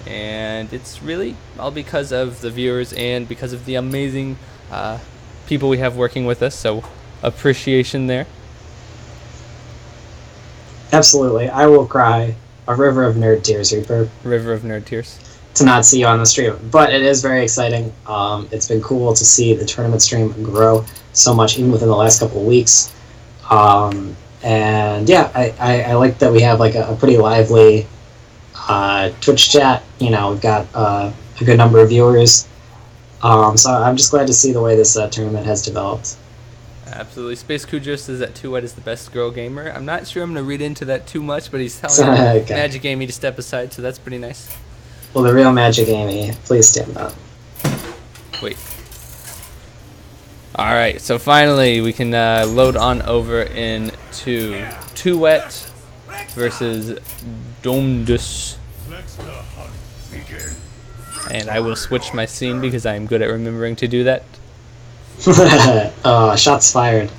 And it's really all because of the viewers and because of the amazing people we have working with us. So appreciation there. Absolutely. I will cry a river of nerd tears, Reaper. River of nerd tears. To not see you on the stream. But it is very exciting. It's been cool to see the tournament stream grow so much, even within the last couple of weeks. And yeah, I like that we have like a pretty lively Twitch chat. You know, we've got a good number of viewers. So I'm just glad to see the way this tournament has developed. Absolutely. Space Cujo says that Too Wet is the best girl gamer. I'm not sure I'm going to read into that too much, but he's telling okay. Magic Amy to step aside, so that's pretty nice. Well, the real Magic Amy, please stand up. Wait. Alright, so finally we can load on over into Too Wet versus Domdus. And I will switch my scene because I am good at remembering to do that. Shots fired.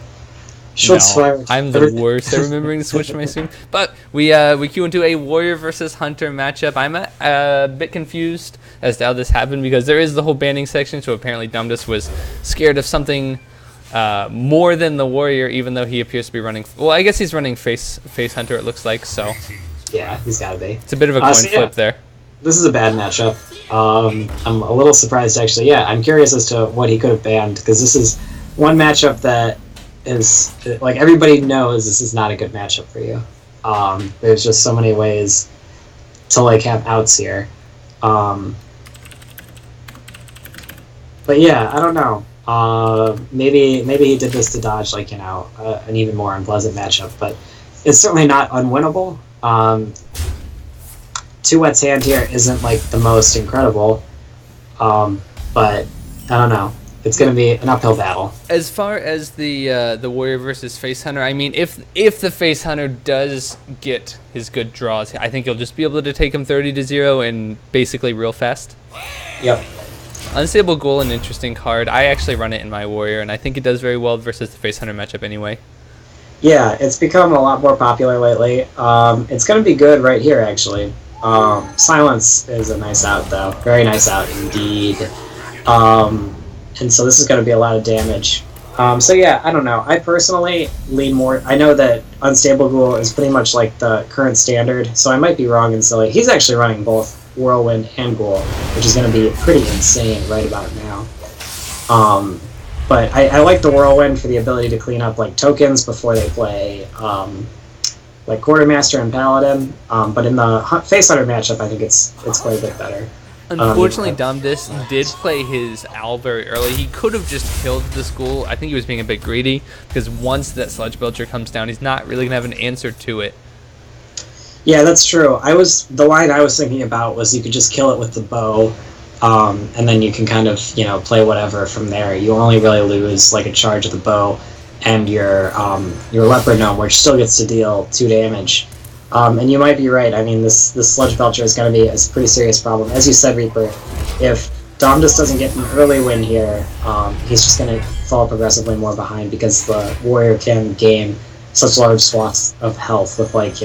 Shots fired. I'm the worst at remembering to switch my scene. But we queue into a Warrior versus Hunter matchup. I'm a bit confused as to how this happened because there is the whole banning section. So apparently Dumdus was scared of something more than the Warrior, even though he appears to be running. Well, I guess he's running face Hunter. It looks like so. Yeah, he's gotta be. It's a bit of a coin flip there. This is a bad matchup. I'm a little surprised, actually. Yeah, I'm curious as to what he could have banned, because this is one matchup that is, like, everybody knows this is not a good matchup for you. There's just so many ways to, like, have outs here. But yeah, I don't know. Maybe he did this to dodge, like, you know, an even more unpleasant matchup, but it's certainly not unwinnable. Too Wet's hand here isn't like the most incredible, but I don't know. It's going to be an uphill battle. As far as the Warrior versus Face Hunter, I mean, if the Face Hunter does get his good draws, I think he'll just be able to take him 30-0 and basically real fast. Yep. Unstable Ghoul, an interesting card. I actually run it in my Warrior, and I think it does very well versus the Face Hunter matchup anyway. Yeah, it's become a lot more popular lately. It's going to be good right here, actually. Silence is a nice out, though. Very nice out indeed. And so this is going to be a lot of damage. So yeah, I don't know. I personally lean more. I know that Unstable Ghoul is pretty much like the current standard, so I might be wrong and silly. He's actually running both Whirlwind and Ghoul, which is going to be pretty insane right about now. But I like the Whirlwind for the ability to clean up like tokens before they play like Quartermaster and Paladin. But in the Face Hunter matchup, I think it's quite a bit better. Unfortunately, Dumdus did play his Owl very early. He could have just killed the Ghoul. I think he was being a bit greedy, because once that Sludge Belcher comes down, he's not really going to have an answer to it. Yeah, that's true. The line I was thinking about was you could just kill it with the bow, and then you can kind of, play whatever from there. You only really lose like a charge of the bow and your Leopard Gnome, which still gets to deal 2 damage. And you might be right. I mean, this Sludge Belcher is going to be a pretty serious problem. As you said, Reaper, if Domdus doesn't get an early win here, he's just going to fall progressively more behind because the Warrior can gain such large swaths of health with, like,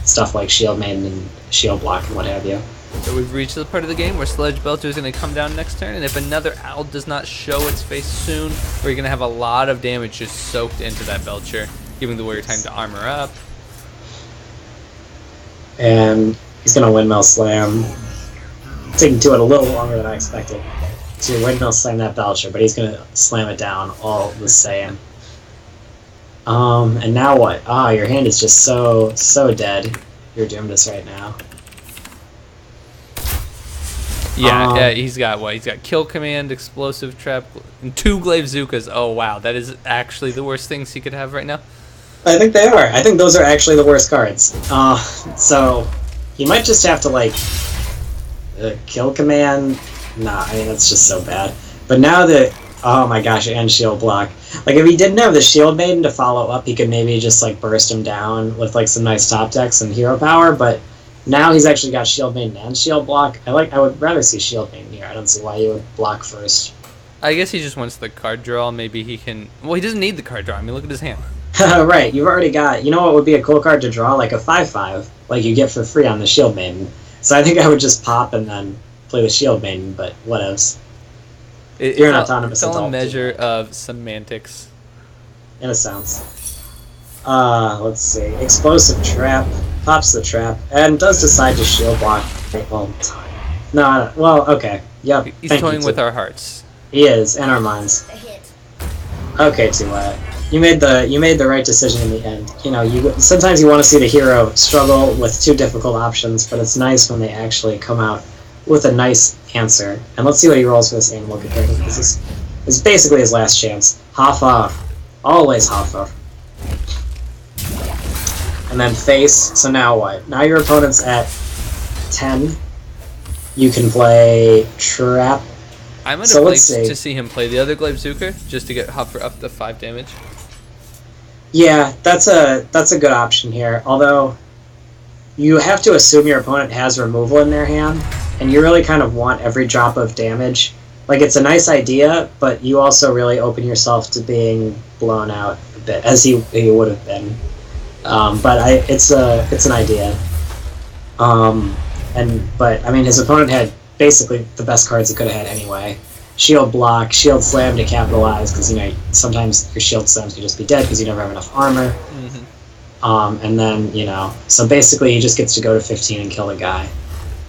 stuff like Shield Maiden and Shield Block and what have you. So we've reached the part of the game where Sledge Belcher is going to come down next turn, and if another owl does not show its face soon, we're going to have a lot of damage just soaked into that Belcher, giving the warrior time to armor up. And he's going to Windmill Slam. Taking to it a little longer than I expected to Windmill Slam that Belcher, but he's going to slam it down all the same. And now what? Ah, your hand is just so dead. You're doomed us right now. Yeah, he's got what? He's got Kill Command, Explosive Trap, and 2 Glaive Zukas. Oh, wow. That is actually the worst things he could have right now. I think they are. I think those are actually the worst cards. So he might just have to, like, Kill Command. Nah, I mean, that's just so bad. But now that... Oh my gosh, and Shield Block. Like, if he didn't have the Shield Maiden to follow up, he could maybe just, like, burst him down with, like, some nice top decks and hero power, but... Now he's actually got Shield Maiden and Shield Block. I would rather see Shield Maiden here. I don't see why you would block first. I guess he just wants the card draw. Maybe he can... Well, he doesn't need the card draw. I mean, look at his hand. Right, you've already got... You know what would be a cool card to draw? Like a 5/5, like you get for free on the Shield Maiden. So I think I would just pop and then play the Shield Maiden, but what else? You're an autonomous adult. It's all a adult, measure of semantics. In a sense. Let's see. Explosive Trap. Pops the trap, and does decide to Shield Block. Well, no, well, okay. Yep. He's toying with our hearts. He is, and our minds. Okay, Tuat. You made the right decision in the end. Sometimes you want to see the hero struggle with 2 difficult options, but it's nice when they actually come out with a nice answer. And let's see what he rolls for this animal companion. This is basically his last chance. Hafa. Always Hafa. And then face, so now what? Now your opponent's at 10. You can play Trap. I'm going to play to see him play the other Glaive Zuka, just to get Hopper up to 5 damage. Yeah, that's a good option here. Although, you have to assume your opponent has removal in their hand, and you really kind of want every drop of damage. Like, it's a nice idea, but you also really open yourself to being blown out a bit, as he would have been. But it's an idea. But I mean, his opponent had basically the best cards he could have had anyway. Shield Block, Shield Slam to capitalize, because sometimes your Shield Slams can just be dead because you never have enough armor. Mm-hmm. And then so basically he just gets to go to 15 and kill the guy.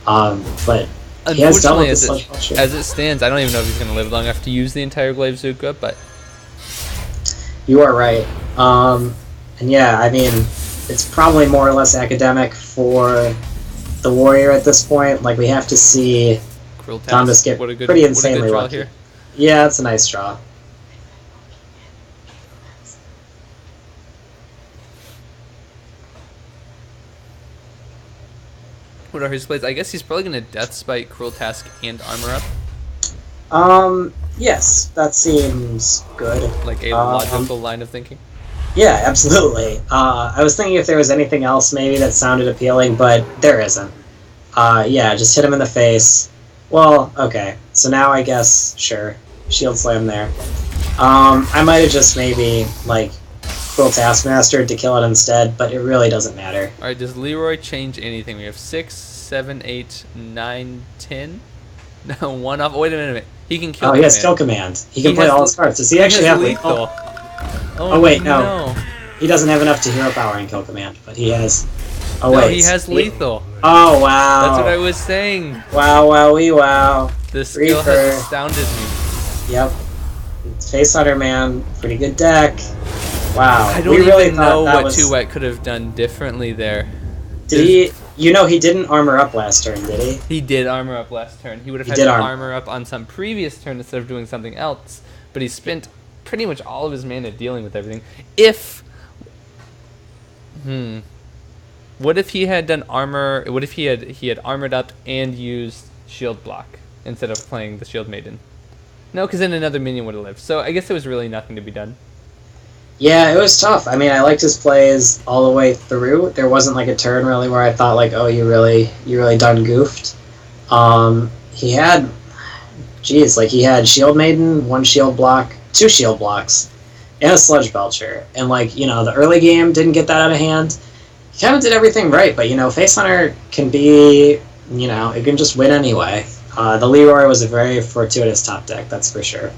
But he has dealt with this as it stands, I don't even know if he's going to live long enough to use the entire Glaive Zuka, but you are right. And yeah, I mean, it's probably more or less academic for the warrior at this point. Like, we have to see Thomas get pretty insanely lucky. Here. Yeah, it's a nice draw. What are his plays? I guess he's probably going to Death Spite, Cruel Task, and Armor Up. Yes, that seems good. Like a logical line of thinking. Yeah, absolutely. I was thinking if there was anything else maybe that sounded appealing, but there isn't. Yeah, just hit him in the face. Well, okay. So now I guess, sure, Shield Slam there. I might have just maybe, like, Cruel Taskmaster to kill it instead, but it really doesn't matter. Alright, does Leroy change anything? We have 6, 7, 8, 9, 10? No, 1 off. Wait a minute. He can kill. Oh, he has Kill Command. He can play all his cards. Does he actually have lethal? Oh wait, no. He doesn't have enough to hero power and Kill Command, but he has... Oh wait. No, he has lethal. Oh wow. That's what I was saying. Wow, wowie, wow. The skill has astounded me. Yep. Face Hunter, man. Pretty good deck. Wow. I don't even know what 2-Wet could have done differently there. Did he... he didn't armor up last turn, did he? He did armor up last turn. He would have had to armor up on some previous turn instead of doing something else, but he spent pretty much all of his mana dealing with everything. What if he had done armor... What if he had armored up and used Shield Block instead of playing the Shield Maiden? No, because then another minion would have lived. So I guess there was really nothing to be done. Yeah, it was tough. I mean, I liked his plays all the way through. There wasn't like a turn really where I thought like, oh, you really done goofed. He had, he had Shield Maiden, 1 Shield Block, 2 Shield Blocks, and a Sludge Belcher. And, like, you know, the early game didn't get that out of hand. He kind of did everything right, but, you know, Face Hunter can be, you know, it can just win anyway. The Leroy was a very fortuitous top deck, that's for sure.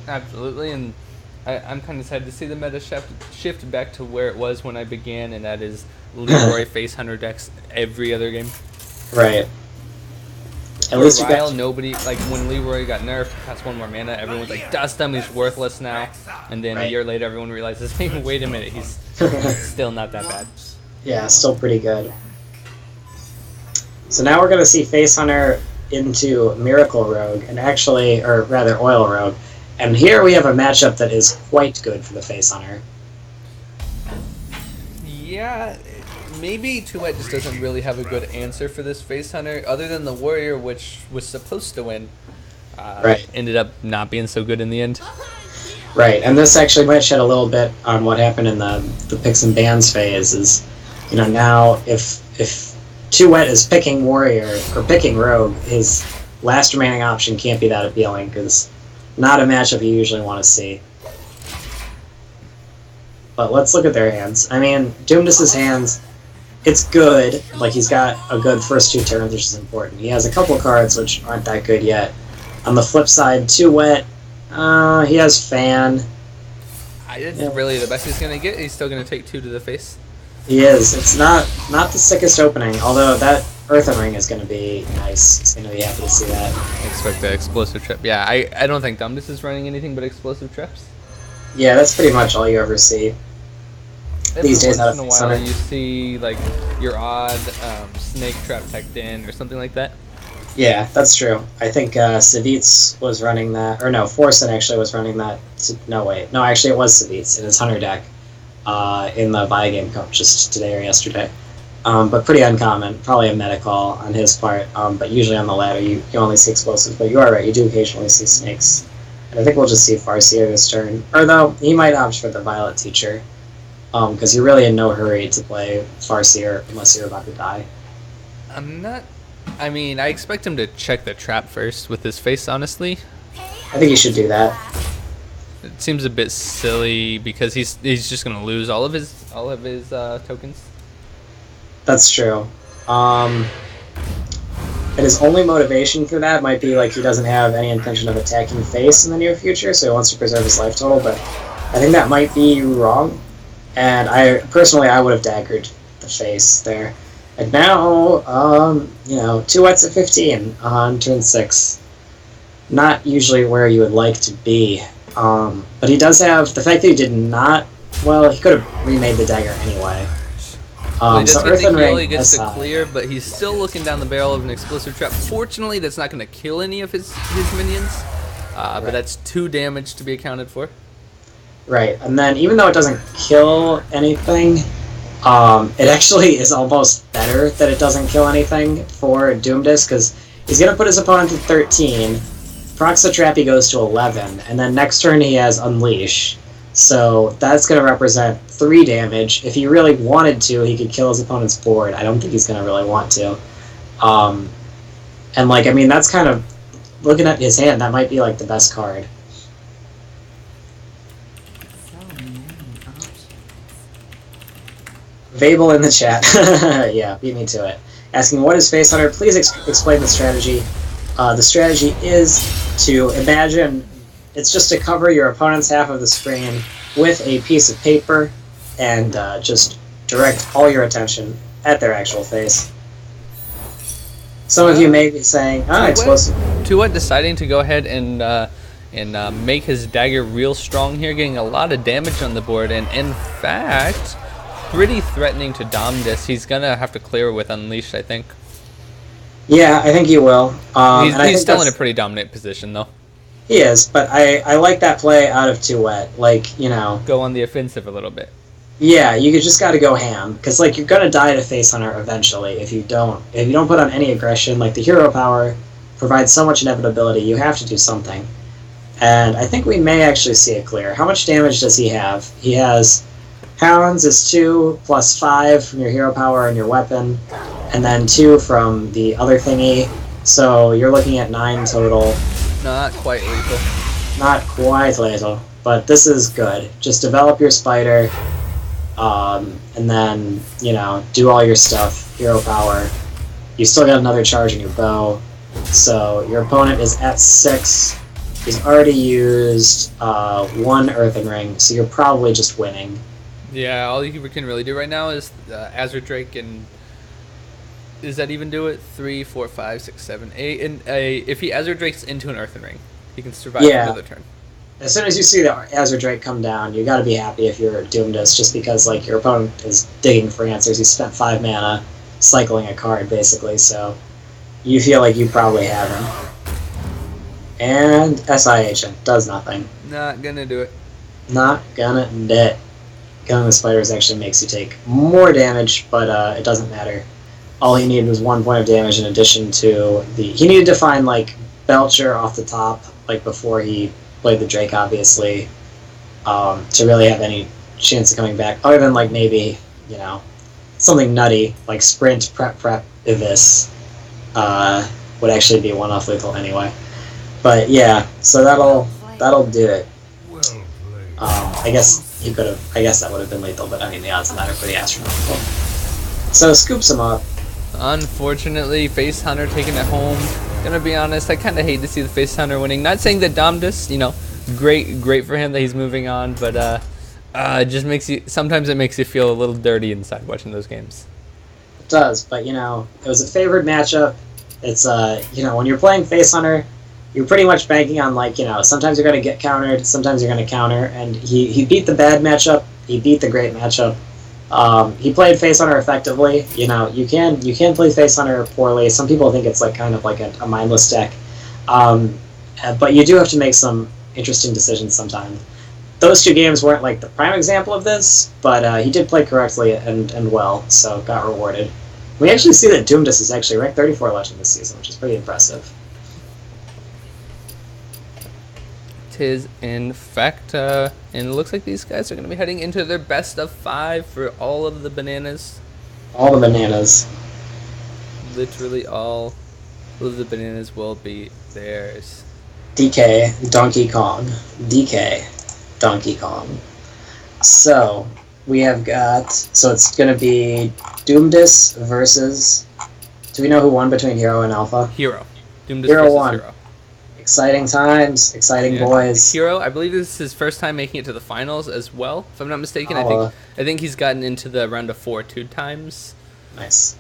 Absolutely, and I'm kind of sad to see the meta shift back to where it was when I began, and that is Leroy Face Hunter decks every other game. Right. At For least a you while, got... nobody, like when Leroy got nerfed, cost 1 more mana, everyone's like, dust him, he's worthless now. And then a Right. year later, everyone realizes, hey, wait a minute, he's still not that bad. Yeah, still pretty good. So now we're going to see Face Hunter into Miracle Rogue, and actually, or rather Oil Rogue. And here we have a matchup that is quite good for the Face Hunter. Yeah, maybe Tuet just doesn't really have a good answer for this Face Hunter, other than the Warrior, which was supposed to win. Right. Ended up not being so good in the end. Right, and this actually might shed a little bit on what happened in the picks and bans phase. Is, you know, now if Tuet is picking Warrior or picking Rogue, his last remaining option can't be that appealing, because not a matchup you usually want to see. But let's look at their hands. I mean, Doomdis's hands, it's good. Like, he's got a good first 2 turns, which is important. He has a couple cards which aren't that good yet. On the flip side, Tuet, he has Fan. It's really the best he's going to get. He's still going to take 2 to the face. He is. It's not the sickest opening, although that Earthen Ring is going to be nice. He's going to be happy to see that. Expect the explosive trip. Yeah, I don't think Dumdus is running anything but explosive trips. Yeah, that's pretty much all you ever see these days out of Once in a Face while, Hunter. you see like your odd snake trap teched in or something like that. Yeah, that's true. I think Savitz was running that, or no, Forsen actually was running that. No, wait. No, actually it was Savitz in his Hunter deck in the buy game cup just today or yesterday. But pretty uncommon. Probably a meta call on his part. But usually on the ladder you only see explosives. But you are right, you do occasionally see snakes. And I think we'll just see Farseer this turn. Or though, he might opt for the Violet Teacher. Because you're really in no hurry to play Farseer unless you're about to die. I'm not. I mean, I expect him to check the trap first with his face, honestly. I think you should do that. It seems a bit silly because he's just gonna lose all of his tokens. That's true. And his only motivation for that might be like he doesn't have any intention of attacking face in the near future, so he wants to preserve his life total, but I think that might be wrong. And I would have daggered the face there. And now, you know, 2-Wets at 15 on turn 6. Not usually where you would like to be. But he does have, the fact that he did not, well, he could have remade the dagger anyway. Well, he So does get Earthen the heal, he Ring gets to aside. clear, but he's still looking down the barrel of an explosive trap. Fortunately, that's not going to kill any of his minions, but that's 2 damage to be accounted for. Right, and then even though it doesn't kill anything, it actually is almost better that it doesn't kill anything for Doomdis, because he's going to put his opponent at 13, procs the trap, he goes to 11, and then next turn he has Unleash. So that's going to represent 3 damage. If he really wanted to, he could kill his opponent's board. I don't think he's going to really want to. And, like, I mean, that's kind of, looking at his hand, that might be, like, the best card. Vabel in the chat. Yeah, beat me to it. Asking, what is Face Hunter? Please explain the strategy. The strategy is to imagine it's just to cover your opponent's half of the screen with a piece of paper and just direct all your attention at their actual face. Some of you may be saying, explosive. Tuet deciding to go ahead and make his dagger real strong here, getting a lot of damage on the board, and in fact, pretty threatening to Domdis. He's gonna have to clear with Unleashed, I think. Yeah, I think he will. He's still in a pretty dominant position, though. He is, but I like that play out of Tuet. Like, you know, Go on the offensive a little bit. yeah, you just got to go ham, because like you're gonna die to Face Hunter eventually if you don't put on any aggression. Like the hero power provides so much inevitability, you have to do something. And I think we may actually see it clear. How much damage does he have? He has Hounds is 2 plus 5 from your hero power and your weapon, and then 2 from the other thingy. So you're looking at 9 total. Not quite lethal. not quite lethal, but this is good. Just develop your spider, and then, do all your stuff, hero power. You still got another charge in your bow, so your opponent is at 6. He's already used 1 earthen ring, so you're probably just winning. Yeah, all you can really do right now is Azure Drake, and does that even do it? 3, 4, 5, 6, 7, 8. And if he Azure Drakes into an earthen ring, he can survive another turn. As soon as you see the Azure Drake come down, you got to be happy if you're Doomdus, just because your opponent is digging for answers. He spent 5 mana cycling a card, basically, so you feel like you probably have him. And SIH does nothing. Not gonna do it. Not gonna do it. Killing the spiders actually makes you take more damage, but it doesn't matter. All he needed was 1 point of damage in addition to he needed to find Belcher off the top, before he played the Drake, obviously, to really have any chance of coming back. Other than maybe something nutty like Sprint, Prep, Ivis would actually be 1-off lethal anyway. But yeah, so that'll do it. I guess he could have. I guess that would have been lethal, but I mean the odds of that are pretty astronomical. So scoops him up. Unfortunately, Face Hunter taking it home. Gonna be honest, I kind of hate to see the Face Hunter winning. Not saying that Domdus, great for him that he's moving on, but it just makes you. Sometimes it makes you feel a little dirty inside watching those games. It does, but it was a favored matchup. It's when you're playing Face Hunter, you're pretty much banking on sometimes you're going to get countered, sometimes you're going to counter, and he beat the bad matchup, he beat the great matchup. He played Face Hunter effectively. You can play Face Hunter poorly. Some people think it's kind of like a mindless deck, but you do have to make some interesting decisions sometimes. Those 2 games weren't the prime example of this, but he did play correctly and well, so got rewarded. We actually see that Doomdus is actually ranked 34 legend this season, which is pretty impressive. Tis in fact, and it looks like these guys are going to be heading into their best of 5 for all of the bananas. All the bananas. Literally all of the bananas will be theirs. DK, Donkey Kong. DK, Donkey Kong. So, we have got... So it's going to be Doomdus versus... Do we know who won between Hero and Alpha? Hero. Doomdus Hero versus won. Hero. Exciting times, exciting boys. Hero, I believe this is his first time making it to the finals as well, if I'm not mistaken. I think he's gotten into the round of 4 2 times. Nice.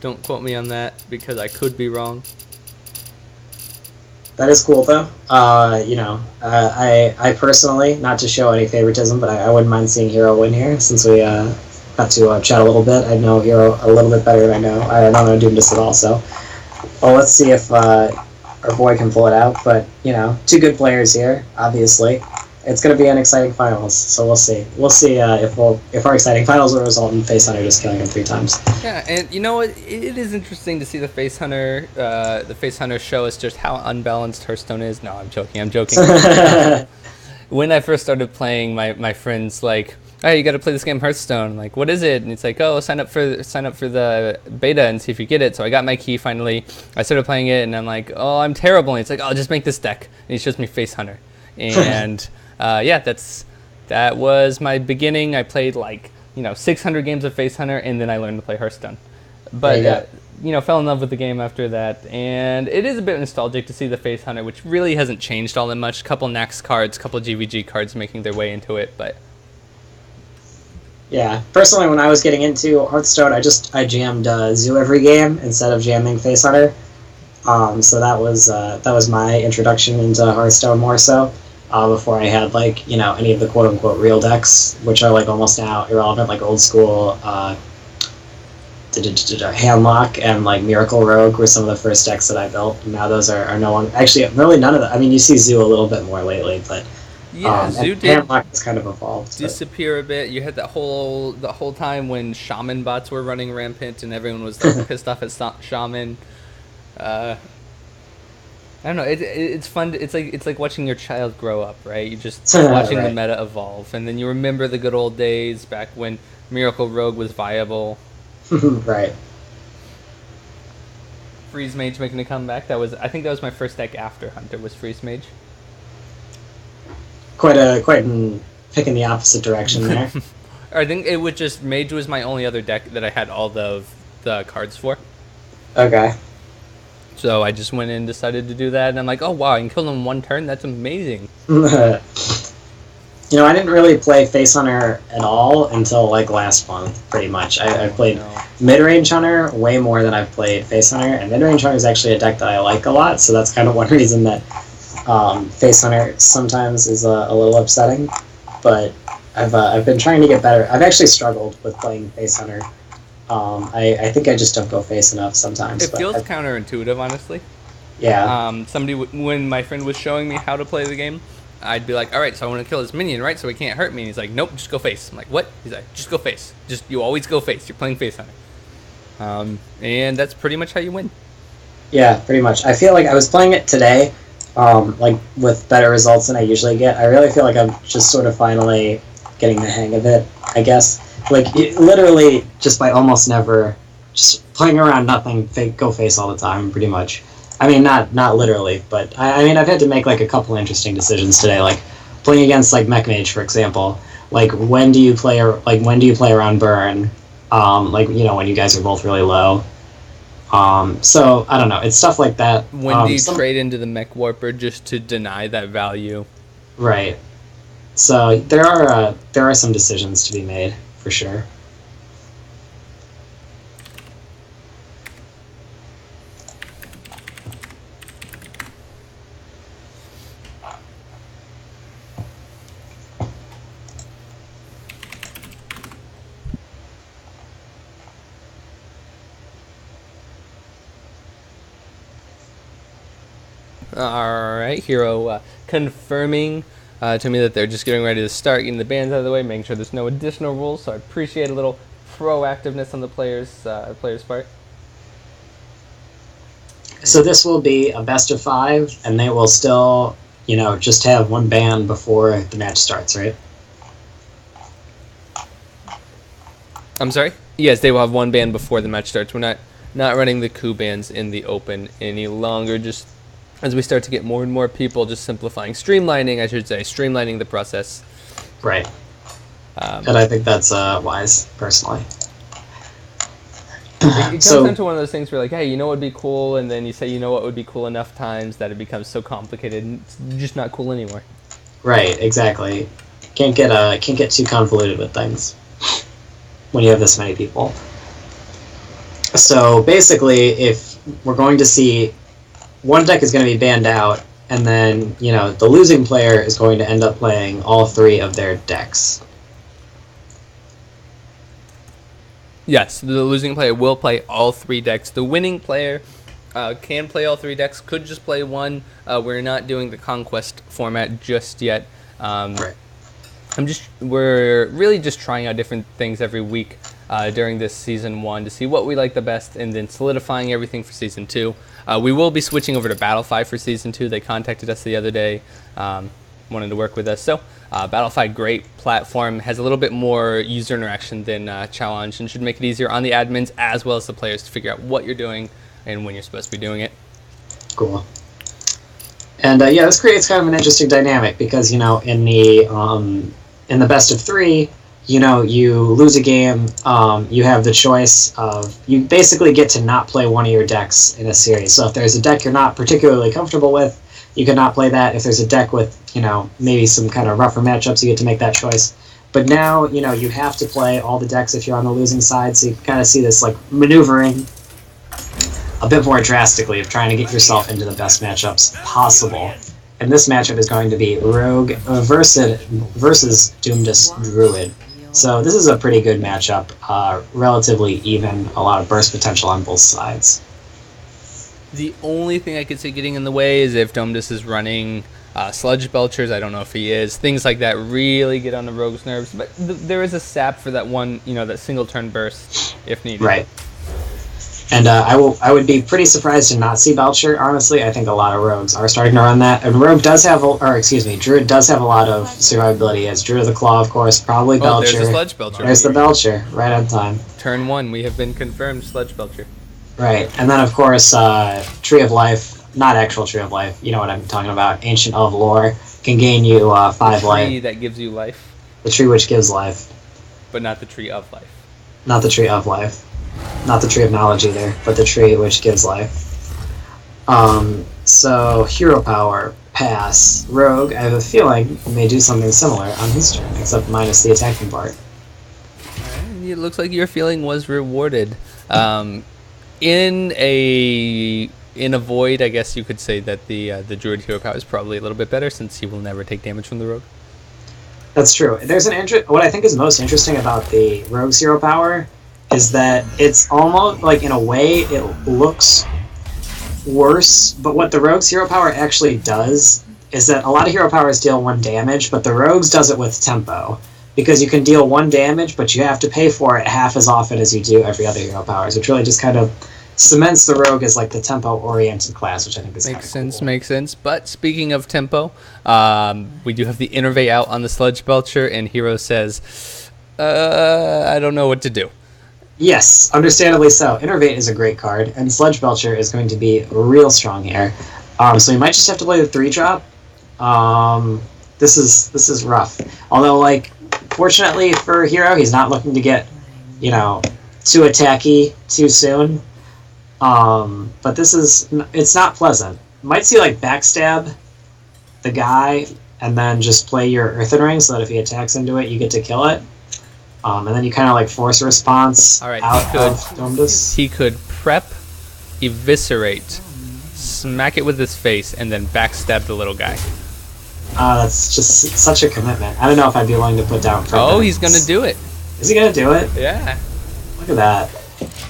Don't quote me on that because I could be wrong. That is cool though. I personally, not to show any favoritism, but I wouldn't mind seeing Hero win here since we got to chat a little bit. I know Hero a little bit better than I don't know Doomdus at all. So, well, let's see if our boy can pull it out. But 2 good players here, obviously. It's going to be an exciting finals, so we'll see. We'll see if our exciting finals will result in Face Hunter just killing him 3 times. Yeah, and you know what? It is interesting to see the Face Hunter. The Face Hunter show us just how unbalanced Hearthstone is. No, I'm joking. When I first started playing, my friends "Hey, you got to play this game Hearthstone." I'm like, what is it? And it's like, oh, sign up for the beta and see if you get it. So I got my key finally. I started playing it, and I'm like, oh, I'm terrible. And it's like, oh, just make this deck. And he shows me Face Hunter, and that was my beginning. I played 600 games of Face Hunter, and then I learned to play Hearthstone. But fell in love with the game after that, and it is a bit nostalgic to see the Face Hunter, which really hasn't changed all that much. Couple Nax cards, couple GVG cards making their way into it, but. Yeah, personally, when I was getting into Hearthstone, I jammed Zoo every game instead of jamming Face Hunter. So that was my introduction into Hearthstone more so. Before I had any of the quote unquote real decks, which are almost now irrelevant, old school Handlock and Miracle Rogue were some of the first decks that I built. Now those are no one. Actually, really none of them. I mean, you see Zoo a little bit more lately, but. Yeah, Zoo did Handlock has kind of evolved. Disappear a bit. You had the whole time when Shaman bots were running rampant and everyone was pissed off at Shaman. I don't know. It's fun. It's like watching your child grow up, right? You just watching right. The meta evolve, and then you remember the good old days back when Miracle Rogue was viable. Right. Freeze Mage making a comeback. I think that was my first deck after Hunter was Freeze Mage. quite an pick in the opposite direction there. I think it was just Mage was my only other deck that I had all the cards for. Okay. So I just went in and decided to do that, and I'm like, oh wow, I can kill them in one turn? That's amazing. You know, I didn't really play Face Hunter at all until like last month, pretty much. I played Mid-Range Hunter way more than I've played Face Hunter, and Mid-Range Hunter is actually a deck that I like a lot, so that's kind of one reason that Face Hunter sometimes is a little upsetting. But I've been trying to get better. I've actually struggled with playing Face Hunter. I think I just don't go face enough sometimes. It feels counterintuitive, honestly. Yeah. When my friend was showing me how to play the game, I'd be like, all right, so I want to kill this minion, right? So he can't hurt me. And he's like, nope, just go face. I'm like, what? He's like, just go face. You always go face. You're playing Face Hunter. And that's pretty much how you win. Yeah, pretty much. I feel like I was playing it today, like with better results than I usually get. I really feel like I'm just sort of finally getting the hang of it, I guess. Like, literally, just by almost never, just playing around nothing, go face all the time, pretty much. I mean, not literally, but I mean, I've had to make like a couple interesting decisions today, like playing against like Mech Mage, for example. Like, when do you play around burn? Like, you know, when you guys are both really low. So I don't know. It's stuff like that. When do you trade into the Mech Warper just to deny that value? Right. So there are some decisions to be made for sure. Alright, Hero confirming to me that they're just getting ready to start, getting the bans out of the way, making sure there's no additional rules, so I appreciate a little proactiveness on the players' part. So this will be a best of 5, and they will still, you know, just have one ban before the match starts, right? I'm sorry? Yes, they will have one ban before the match starts. We're not running the coup bans in the open any longer, just as we start to get more and more people, just streamlining the process. Right. And I think that's wise, personally. It comes down to one of those things where, like, hey, you know what would be cool, and then you say, you know what would be cool enough times that it becomes so complicated and it's just not cool anymore. Right, exactly. Can't get too convoluted with things when you have this many people. So basically, if we're going to see one deck is going to be banned out, and then, you know, the losing player is going to end up playing all 3 of their decks. Yes, the losing player will play all 3 decks. The winning player can play all 3 decks, could just play one. We're not doing the Conquest format just yet. Right. We're really just trying out different things every week during this Season 1 to see what we like the best, and then solidifying everything for Season 2. We will be switching over to Battlefy for Season 2. They contacted us the other day, wanted to work with us. So Battlefy, great platform, has a little bit more user interaction than Challenge, and should make it easier on the admins as well as the players to figure out what you're doing and when you're supposed to be doing it. Cool. And yeah, this creates kind of an interesting dynamic because, you know, in the best of 3, you know, you lose a game, you have the choice of, you basically get to not play one of your decks in a series. So if there's a deck you're not particularly comfortable with, you can not play that. If there's a deck with, you know, maybe some kind of rougher matchups, you get to make that choice. But now, you know, you have to play all the decks if you're on the losing side, so you can kind of see this, like, maneuvering a bit more drastically of trying to get yourself into the best matchups possible. And this matchup is going to be Rogue versus Doomdust Druid. So this is a pretty good matchup, relatively even, a lot of burst potential on both sides. The only thing I could see getting in the way is if Doomdust is running Sludge Belchers. I don't know if he is. Things like that really get on the Rogue's nerves. But there is a sap for that one, you know, that single turn burst if needed. Right. And I would be pretty surprised to not see Belcher, honestly. I think a lot of Rogues are starting to run that. And Druid does have a lot of survivability, as Druid of the Claw, of course, probably Belcher. There's the Sludge Belcher. There's the Belcher, right on time. Turn 1, we have been confirmed Sludge Belcher. Right, and then of course, Tree of Life, not actual Tree of Life, you know what I'm talking about, Ancient of Lore. can gain you 5 The tree life. that gives you life, The tree which gives life. but not the tree of life. Not the tree of life. Not the tree of knowledge either, but the tree which gives life. So, hero power, pass. Rogue, I have a feeling, may do something similar on his turn, except minus the attacking part. Alright, it looks like your feeling was rewarded. In a void, I guess you could say that the druid hero power is probably a little bit better since he will never take damage from the rogue. That's true. There's what I think is most interesting about the rogue's hero power is that it's almost like, in a way, it looks worse, but what the rogue's hero power actually does is that a lot of hero powers deal 1 damage, but the rogue's does it with tempo. Because you can deal 1 damage, but you have to pay for it half as often as you do every other hero powers, which really just kind of cements the rogue as like the tempo-oriented class, which I think is kind of cool. Makes sense. But speaking of tempo, we do have the Innervate out on the Sludge Belcher, and Hero says, I don't know what to do. Yes, understandably so. Innervate is a great card, and Sludge Belcher is going to be real strong here. So you might just have to play the 3-drop. This is rough. Although, like, fortunately for Hero, he's not looking to get, too attacky too soon. But it's not pleasant. Might see, like, backstab the guy, and then just play your Earthen Ring so that if he attacks into it, you get to kill it. And then you kind of like force a response All right, out of Dominus. He could prep, eviscerate, smack it with his face, and then backstab the little guy. That's just such a commitment. I don't know if I'd be willing to put down. Oh, he's gonna do it. Is he gonna do it? Yeah. Look at that.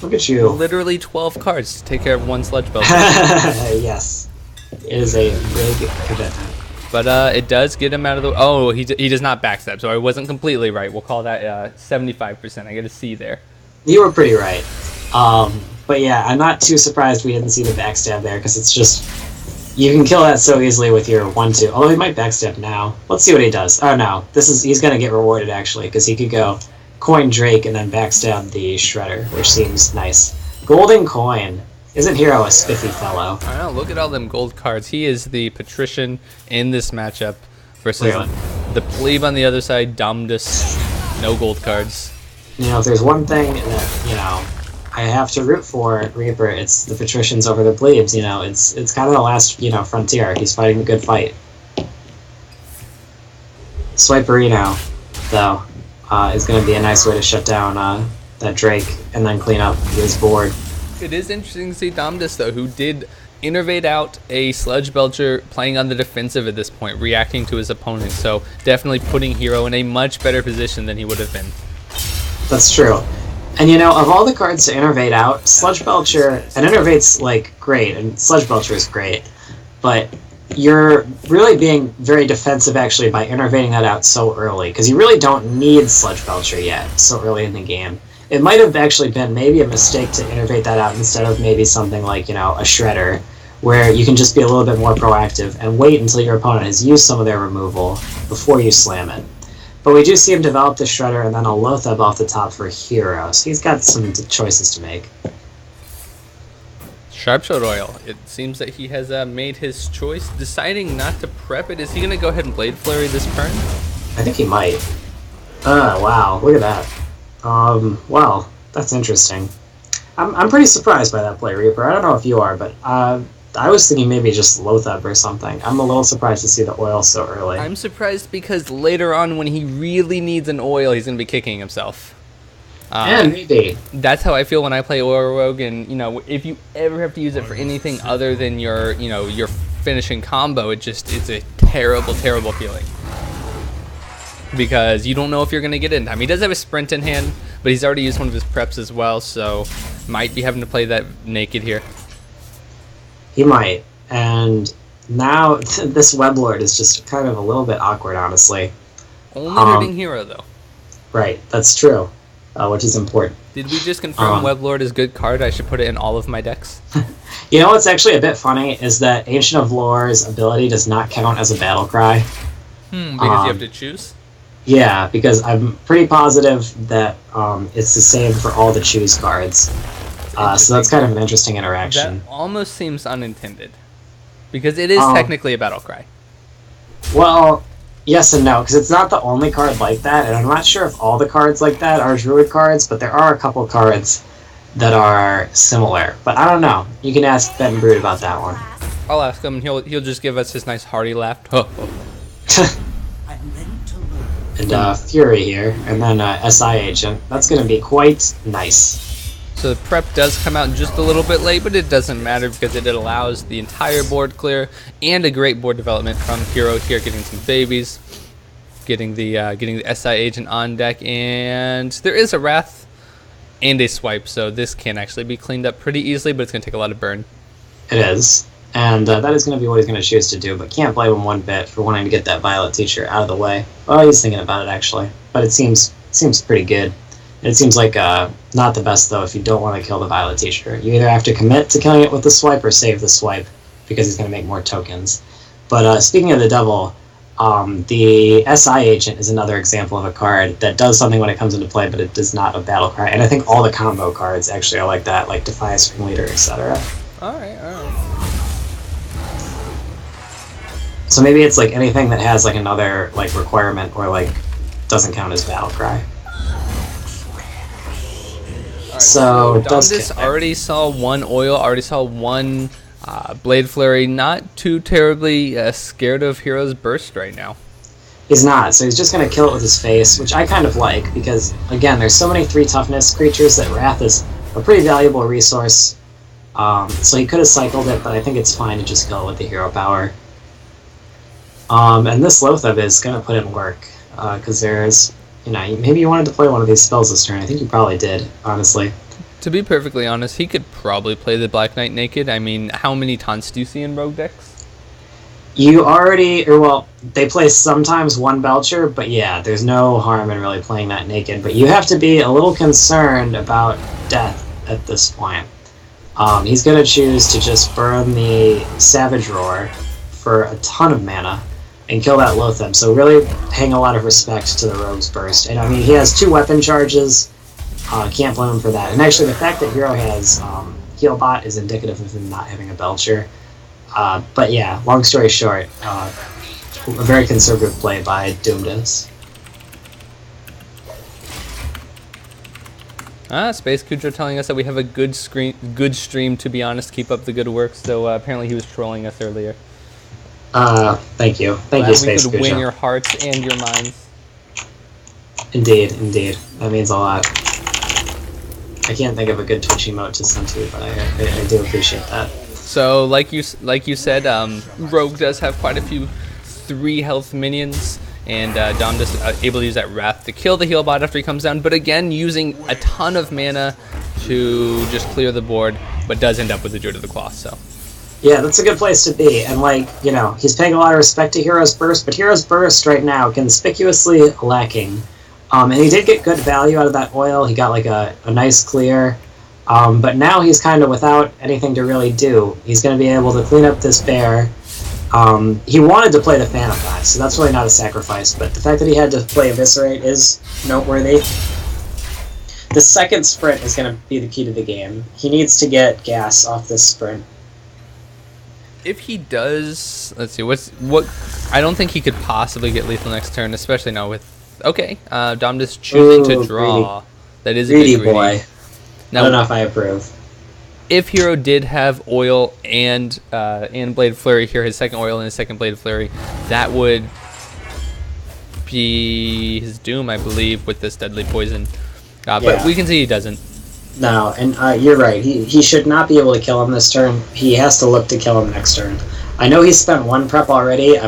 Look at you. Literally 12 cards to take care of 1 Sludge Belcher. Yes, it is a big commitment. But it does get him out of the... Oh, he does not backstab, so I wasn't completely right. We'll call that 75%. I get a C there. You were pretty right. But yeah, I'm not too surprised we didn't see the backstab there, because it's just... You can kill that so easily with your 1-2. Although he might backstab now. Let's see what he does. Oh no, he's going to get rewarded actually, because he could go coin Drake and then backstab the Shredder, which seems nice. Golden Coin. Isn't Hero a spiffy fellow? I don't know, look at all them gold cards. He is the patrician in this matchup versus Really? the plebe on the other side, Domdus. No gold cards. If there's one thing that, I have to root for Reaper, it's the patricians over the plebes, It's kind of the last, frontier. He's fighting a good fight. Swiperino, though, is going to be a nice way to shut down that Drake and then clean up his board. It is interesting to see Domdus, though, who did innervate out a Sludge Belcher playing on the defensive at this point, reacting to his opponent. So definitely putting Hero in a much better position than he would have been. That's true. And of all the cards to innervate out, Sludge Belcher, and innervate's like great, and Sludge Belcher is great, but you're really being very defensive actually by innervating that out so early, because you really don't need Sludge Belcher yet so early in the game. It might have actually been maybe a mistake to innervate that out instead of maybe something like, a Shredder, where you can just be a little bit more proactive and wait until your opponent has used some of their removal before you slam it. But we do see him develop the Shredder and then a Lotheb off the top for Hero, so he's got some choices to make. Sharpshot Oil. It seems that he has made his choice, deciding not to prep it. Is he going to go ahead and Blade Flurry this turn? I think he might. Wow, look at that. Wow, that's interesting. I'm pretty surprised by that play, Reaper. I don't know if you are, but I was thinking maybe just Lotheb or something. I'm a little surprised to see the oil so early. I'm surprised because later on when he really needs an oil, he's going to be kicking himself. Maybe. That's how I feel when I play Oil Rogue, and if you ever have to use it for anything other than your your finishing combo, it's a terrible feeling. Because you don't know if you're going to get it in time. He does have a sprint in hand, but he's already used one of his preps as well, so might be having to play that naked here. He might. And now this Weblord is just kind of a little bit awkward, honestly. Only hurting Hero, though. Right, that's true, which is important. Did we just confirm Weblord is a good card? I should put it in all of my decks? What's actually a bit funny is that Ancient of Lore's ability does not count as a battle cry. Because you have to choose? Yeah, because I'm pretty positive that it's the same for all the choose cards. So that's kind of an interesting interaction. That almost seems unintended. Because it is technically a battle cry. Well, yes and no, because it's not the only card like that, and I'm not sure if all the cards like that are Druid cards, but there are a couple cards that are similar. But I don't know. You can ask Ben Brood about that one. I'll ask him, and he'll just give us his nice hearty laugh. I'm ready to learn. And Fury here, and then SI Agent. That's going to be quite nice. So the prep does come out just a little bit late, but it doesn't matter because it allows the entire board clear and a great board development from Hero here, getting some babies, getting the SI Agent on deck, and there is a Wrath and a Swipe, so this can actually be cleaned up pretty easily, but it's going to take a lot of burn. It is. And that is going to be what he's going to choose to do, but can't blame him one bit for wanting to get that Violet Teacher out of the way. Well, he's thinking about it, actually. But it seems pretty good. It seems like not the best, though, if you don't want to kill the Violet Teacher. You either have to commit to killing it with the Swipe or save the Swipe, because he's going to make more tokens. But speaking of the Devil, the SI Agent is another example of a card that does something when it comes into play, but it does not a battle cry. And I think all the combo cards actually are like that, like Defiance Ringleader, etc. Alright. So maybe it's like anything that has like another like requirement or like doesn't count as battle cry. So Domdus already saw one oil, already saw one Blade Flurry. Not too terribly scared of Hero's Burst right now. He's not, so he's just going to kill it with his face, which I kind of like, because, again, there's so many 3 toughness creatures that Wrath is a pretty valuable resource. So he could have cycled it, but I think it's fine to just kill it with the hero power. And this Lothab is going to put in work, because there's, you know, maybe you wanted to play one of these spells this turn. I think you probably did, honestly. To be perfectly honest, he could probably play the Black Knight naked. I mean, how many taunts do you see in Rogue decks? You already, or well, they play sometimes one Belcher, but yeah, there's no harm in really playing that naked. But you have to be a little concerned about death at this point. He's going to choose to just burn the Savage Roar for a ton of mana and kill that Lothab. So really paying a lot of respect to the Rogue's Burst. And I mean, he has 2 weapon charges. Can't blame him for that. And actually, the fact that Hero has Healbot is indicative of him not having a Belcher. But yeah, long story short, a very conservative play by Doomdus. Space Kudra telling us that we have a good stream, to be honest. Keep up the good work. So apparently he was trolling us earlier. Thank you. Thank you, Space we could Kudra. win your hearts and your minds. Indeed. That means a lot. I can't think of a good Twitch emote to send to you, but I do appreciate that. So, like you said, Rogue does have quite a few 3 health minions, and Dom is able to use that Wrath to kill the Healbot after he comes down, but again, using a ton of mana to just clear the board, but does end up with the Druid of the Cloth, so. Yeah, that's a good place to be, and like, you know, he's paying a lot of respect to Hero's Burst, but Hero's Burst right now conspicuously lacking. And he did get good value out of that oil. He got like a nice clear. But now he's kind of without anything to really do. He's going to be able to clean up this bear. He wanted to play the Phantom Knife, so that's really not a sacrifice. But the fact that he had to play Eviscerate is noteworthy. The second sprint is going to be the key to the game. He needs to get gas off this sprint. If he does, let's see, what? I don't think he could possibly get lethal next turn, especially now with. Okay, Dom just choosing to draw. Greedy. That is a Greedy big greedy. boy. Now, I don't know if I approve. If Hero did have oil and Blade Flurry here, his second oil and his second Blade Flurry, that would be his doom, I believe, with this deadly poison. But we can see he doesn't. No, and you're right. He should not be able to kill him this turn. He has to look to kill him next turn. I know he's spent 1 prep already.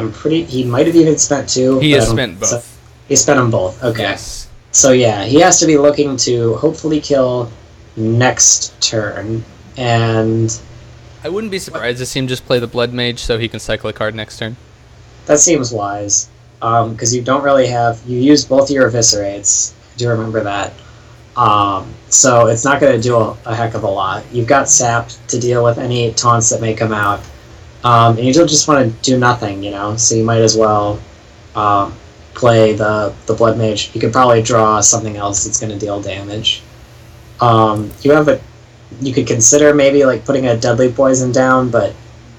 He might have even spent 2. He has spent both. So he spent them both. Okay. Yes. So yeah, he has to be looking to hopefully kill next turn. And I wouldn't be surprised to see him just play the Blood Mage so he can cycle a card next turn. that seems wise. Because you don't really have... You use both your Eviscerates. I do remember that. So it's not going to do a heck of a lot. You've got Sap to deal with any taunts that may come out. And you don't just want to do nothing, you know? So you might as well play the Blood Mage. You could probably draw something else that's going to deal damage. You could consider maybe like putting a Deadly Poison down, but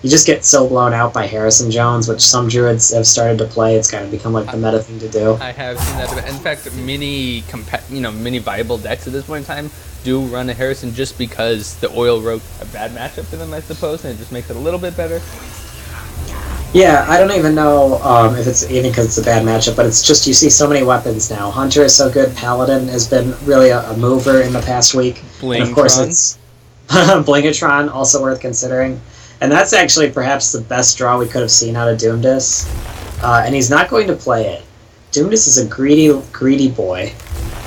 you just get so blown out by Harrison Jones, which some druids have started to play. It's kind of become like the meta thing to do. I have seen that. In fact, many viable decks at this point in time do run a Harrison just because the Oil Rogue a bad matchup for them, I suppose, and it just makes it a little bit better. Yeah, I don't even know if it's even because it's a bad matchup, but it's just you see so many weapons now. Hunter is so good. Paladin has been really a mover in the past week. Blingtron. And of course, it's Blingatron, also worth considering. And that's actually perhaps the best draw we could have seen out of Doomdis. And he's not going to play it. Doomdis is a greedy boy.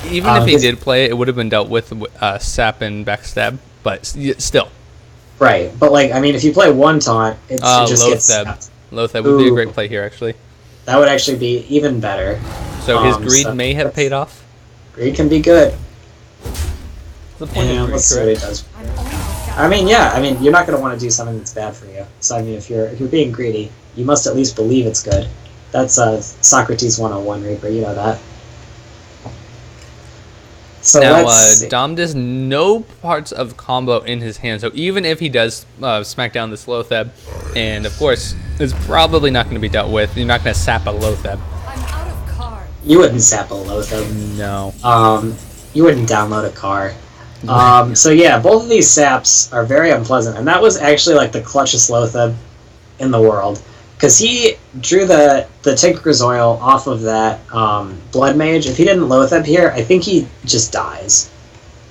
Even if he did play it, it would have been dealt with sap and backstab, but still. Right, but if you play one taunt, it just gets sapped. Lotheb would be a great play here, actually. That would actually be even better. So his greed may have paid off? Greed can be good. The point of greed, let's see what he does. You're not going to want to do something that's bad for you. So, if you're being greedy, you must at least believe it's good. That's Socrates 101, Reaper, you know that. So now, Dom does no parts of combo in his hand, so even if he does smack down this Lotheb, and of course, it's probably not going to be dealt with, you're not going to sap a Lotheb. I'm out of cards. You wouldn't sap a Lotheb. No. You wouldn't download a car. So yeah, both of these saps are very unpleasant, and that was actually like the clutchest Lotheb in the world. Because he drew the Tinker's Oil off of that Blood Mage. If he didn't Lotheb here, I think he just dies.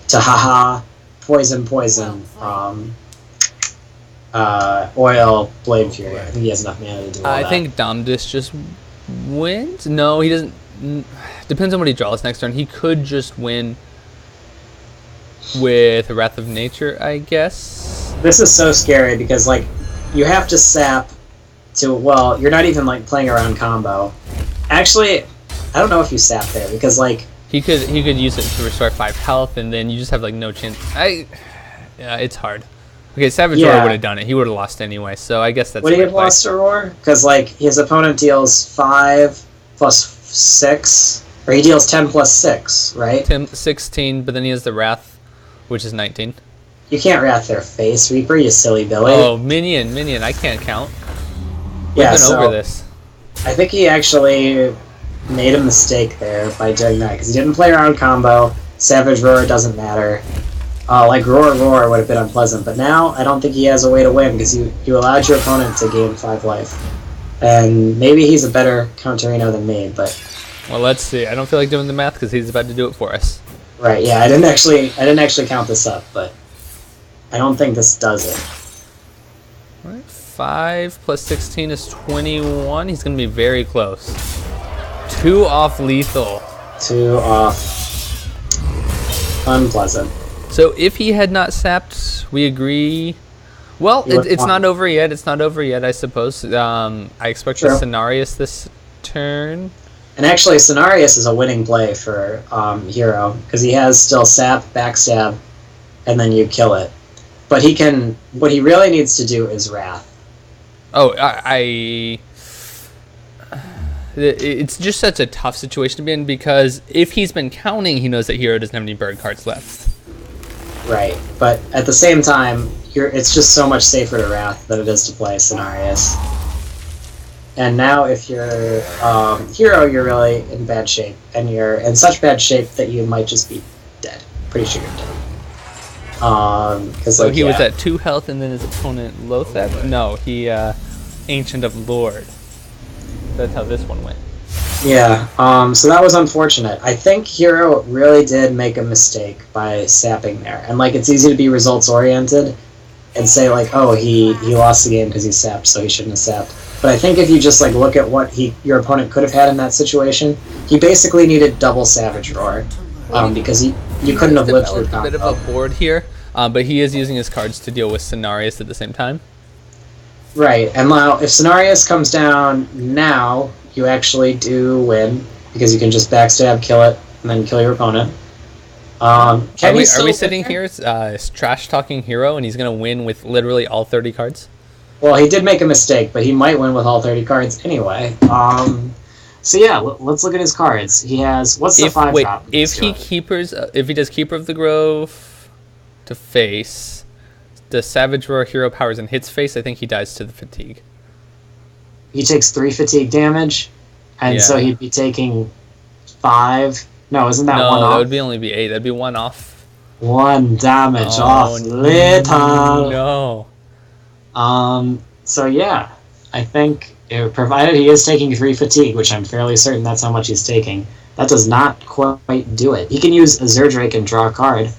To haha, poison, oil, Blade Fury. I think he has enough mana to do all that. I think Domdis just wins. No, he doesn't. Depends on what he draws next turn. He could just win with Wrath of Nature, I guess. This is so scary because you have to sap. You're not even playing around combo. Actually, I don't know if you sap there because he could use it to restore 5 health, and then you just have no chance. Yeah, it's hard. Okay, Savage Roar would have done it. He would have lost anyway. So I guess that's. Would he have lost to Roar? Because his opponent deals 5 plus 6, or he deals 10 plus 6, right? 16, but then he has the Wrath, which is 19. You can't Wrath their face, Reaper. You silly Billy. Oh, minion! I can't count. We've been over this. I think he actually made a mistake there by doing that, because he didn't play around combo. Savage Roar doesn't matter. Roar would have been unpleasant, but now I don't think he has a way to win, because you allowed your opponent to gain 5 life. And maybe he's a better counterino than me, but... Well, let's see. I don't feel like doing the math, because he's about to do it for us. Right, yeah, I didn't actually count this up, but I don't think this does it. 5 plus 16 is 21. He's going to be very close. 2 off lethal. 2 off. Unpleasant. So if he had not sapped, we agree. Well, it's not over yet. It's not over yet, I suppose. I expect the Cenarius this turn. And actually, Cenarius is a winning play for Hero, because he has still sap, backstab, and then you kill it. But what he really needs to do is Wrath. Oh, it's just such a tough situation to be in, because if he's been counting, he knows that Hero doesn't have any bird cards left. Right, but at the same time, it's just so much safer to Wrath than it is to play Cenarius. And now if you're Hero, you're really in bad shape, and you're in such bad shape that you might just be dead. Pretty sure you're dead. So he was at 2 health, and then his opponent Lotheb? No, he Ancient of Lord. That's how this one went. Yeah, so that was unfortunate. I think Hero really did make a mistake by sapping there. And it's easy to be results oriented and say oh, he lost the game because he sapped, so he shouldn't have sapped. But I think if you just look at what your opponent could have had in that situation, he basically needed double Savage Roar. Because you couldn't have lived through combo. A bit of a board here, but he is using his cards to deal with Cenarius at the same time. Right, and now if Cenarius comes down now, you actually do win, because you can just backstab, kill it, and then kill your opponent. Are we sitting here trash-talking Hero, and he's going to win with literally all 30 cards? Well, he did make a mistake, but he might win with all 30 cards anyway. So yeah, let's look at his cards. He has what's the 5 drop? If he does Keeper of the Grove to face, the Savage Roar hero powers and hits face, I think he dies to the fatigue. He takes 3 fatigue damage, and so he'd be taking 5. No, isn't that 1 off? No, that would only be 8. That'd be 1 off. 1 damage off. Little. No. So yeah, I think provided he is taking 3 fatigue, which I'm fairly certain that's how much he's taking, that does not quite do it. He can use a Zerdrake and draw a card.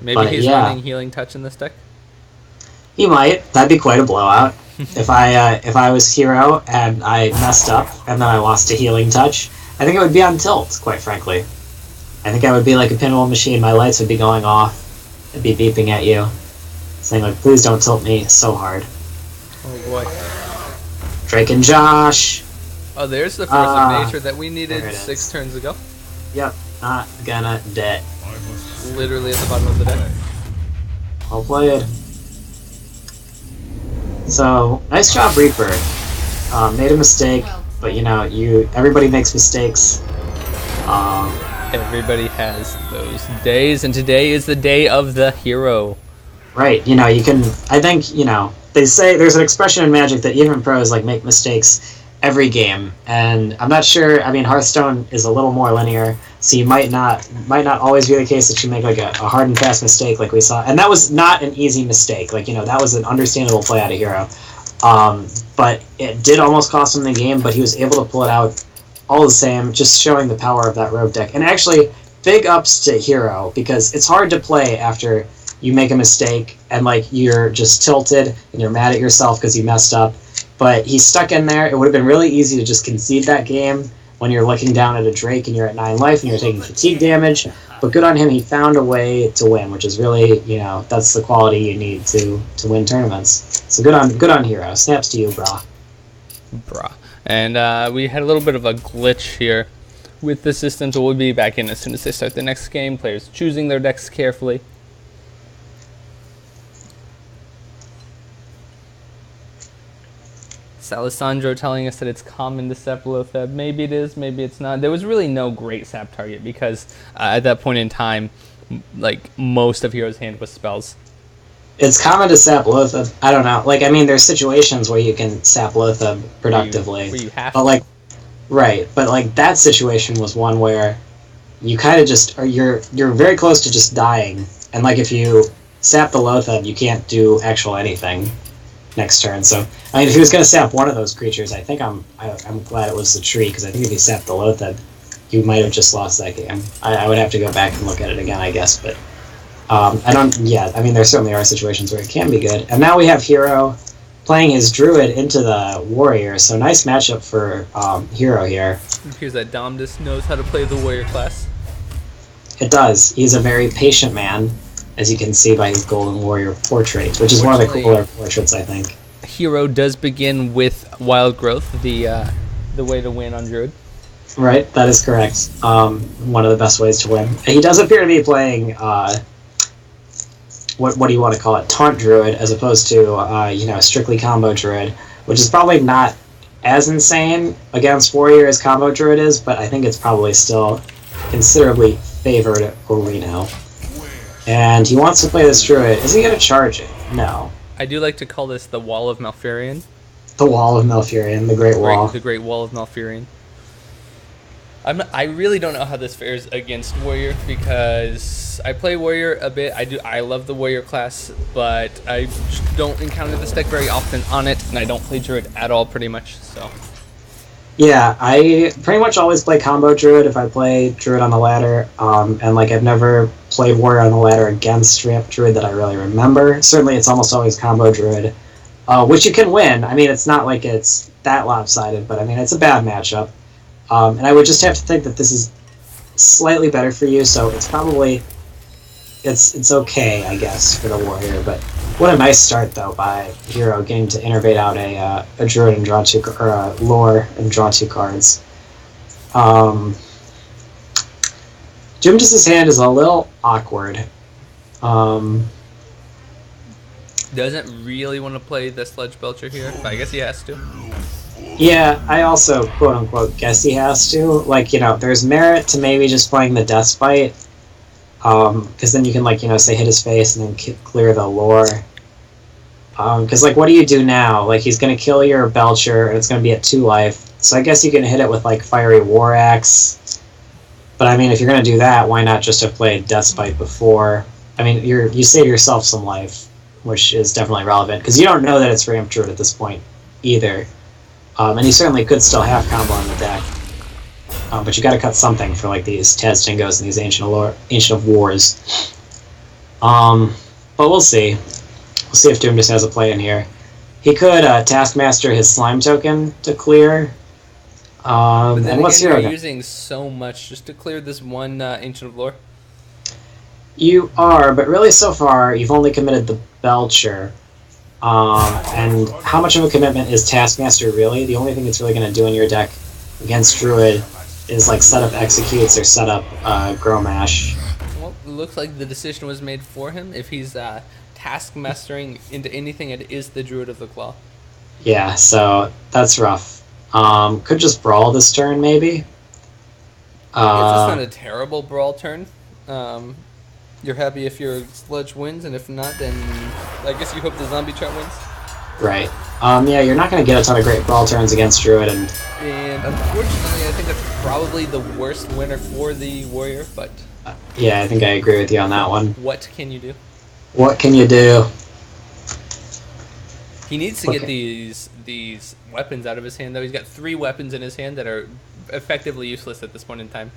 Maybe he's running Healing Touch in this deck? He might. That'd be quite a blowout. If I was hero and I messed up and then I lost to Healing Touch, I think it would be on tilt, quite frankly. I think I would be like a pinball machine. My lights would be going off. I'd be beeping at you, saying like, please don't tilt me so hard. Oh boy. Drake and Josh. Oh, there's the Force of Nature that we needed 6 turns ago. Yep, not gonna debt. Literally at the bottom of the deck. Well played. So, nice job, Reaper. Made a mistake, but you know, everybody makes mistakes. Everybody has those days, and today is the day of the hero. Right, you know, I think, you know, they say there's an expression in Magic that even pros like make mistakes every game, and I'm not sure. I mean, Hearthstone is a little more linear, so you might not always be the case that you make like a hard and fast mistake like we saw, and that was not an easy mistake. Like, you know, that was an understandable play out of Hero, but it did almost cost him the game. But he was able to pull it out all the same, just showing the power of that Rogue deck. And actually, big ups to Hero, because it's hard to play after you make a mistake and like you're just tilted and you're mad at yourself because you messed up. But he's stuck in there. It would have been really easy to just concede that game when you're looking down at a Drake and you're at 9 life and you're taking fatigue damage. But good on him. He found a way to win, which is really, you know, that's the quality you need to win tournaments. So good on Hero. Snaps to you, brah. Brah. And we had a little bit of a glitch here with the system, so we'll be back in as soon as they start the next game. Players choosing their decks carefully. Alessandro telling us that it's common to sap Lotheb. Maybe it is, maybe it's not. There was really no great sap target because at that point in time, like, most of Hero's hand was spells. It's common to sap Lotheb. I don't know. Like, I mean, there's situations where you can sap Lotheb productively. Where you have but, to. like, right. But, like, that situation was one where you kind of just, or you're very close to just dying. And, like, if you sap the Lotheb, you can't do actual anything next turn. So, I mean, if he was going to sap one of those creatures, I think I'm glad it was the tree, because I think if he sapped the Lotheb, you might have just lost that game. I would have to go back and look at it again, I guess, but I mean, there certainly are situations where it can be good. And now we have Hero playing his Druid into the Warrior, so nice matchup for Hero here. It appears that Dom just knows how to play the Warrior class. It does. He's a very patient man, as you can see by his Golden Warrior portrait, which is one of the cooler portraits, I think. Hero does begin with Wild Growth, the way to win on Druid. Right, that is correct. One of the best ways to win. He does appear to be playing, what do you want to call it, Taunt Druid, as opposed to, strictly Combo Druid, which is probably not as insane against Warrior as Combo Druid is, but I think it's probably still considerably favored Reno. And he wants to play this Druid. Is he going to charge it? No. I do like to call this the Wall of Malfurion. The Wall of Malfurion, the Great Wall. The Great Wall of Malfurion. I really don't know how this fares against Warrior, because I play Warrior a bit. I love the Warrior class, but I don't encounter this deck very often on it, and I don't play Druid at all, pretty much. So. Yeah, I pretty much always play Combo Druid if I play Druid on the ladder, and like I've never played Warrior on the ladder against Ramp Druid that I really remember. Certainly, it's almost always Combo Druid, which you can win. I mean, it's not like it's that lopsided, but I mean, it's a bad matchup. And I would just have to think that this is slightly better for you, so it's probably it's okay, I guess, for the Warrior. But what a nice start, though, by Hero getting to innervate out a Druid and draw two, or a Lore and draw 2 cards. Jimjus's hand is a little awkward. Doesn't really want to play the Sludge Belcher here, but I guess he has to. Yeah, I also, quote-unquote, guess he has to. Like, there's merit to maybe just playing the Death Spite, Because then you can, like, say hit his face and then clear the lore. Because, like, what do you do now? Like, he's going to kill your Belcher, and it's going to be at 2 life. So I guess you can hit it with, like, Fiery War Axe. But, I mean, if you're going to do that, why not just have played Deathspite before? I mean, you save yourself some life, which is definitely relevant. Because you don't know that it's Ramp Druid at this point, either. And you certainly could still have combo on the deck. But you got to cut something for, like, these Taz Jingos and these Ancient of Wars. But we'll see. We'll see if Doom just has a play in here. He could Taskmaster his Slime token to clear. But then and what's again, your you're using so much just to clear this one Ancient of Lore. You are, but really so far you've only committed the Belcher. And how much of a commitment is Taskmaster really? The only thing it's really going to do in your deck against Druid is like set up Executes or set up Growmash. Well, it looks like the decision was made for him. If he's Taskmastering into anything, it is the Druid of the Claw. Yeah, so that's rough. Could just Brawl this turn, maybe? It's not a terrible Brawl turn. You're happy if your Sludge wins, and if not, then I guess you hope the Zombie Trap wins. Right. Yeah, you're not going to get a ton of great Brawl turns against Druid, and unfortunately, I think that's probably the worst winner for the Warrior, but... yeah, I think I agree with you on that one. What can you do? What can you do? He needs to get these weapons out of his hand, though. He's got 3 weapons in his hand that are effectively useless at this point in time.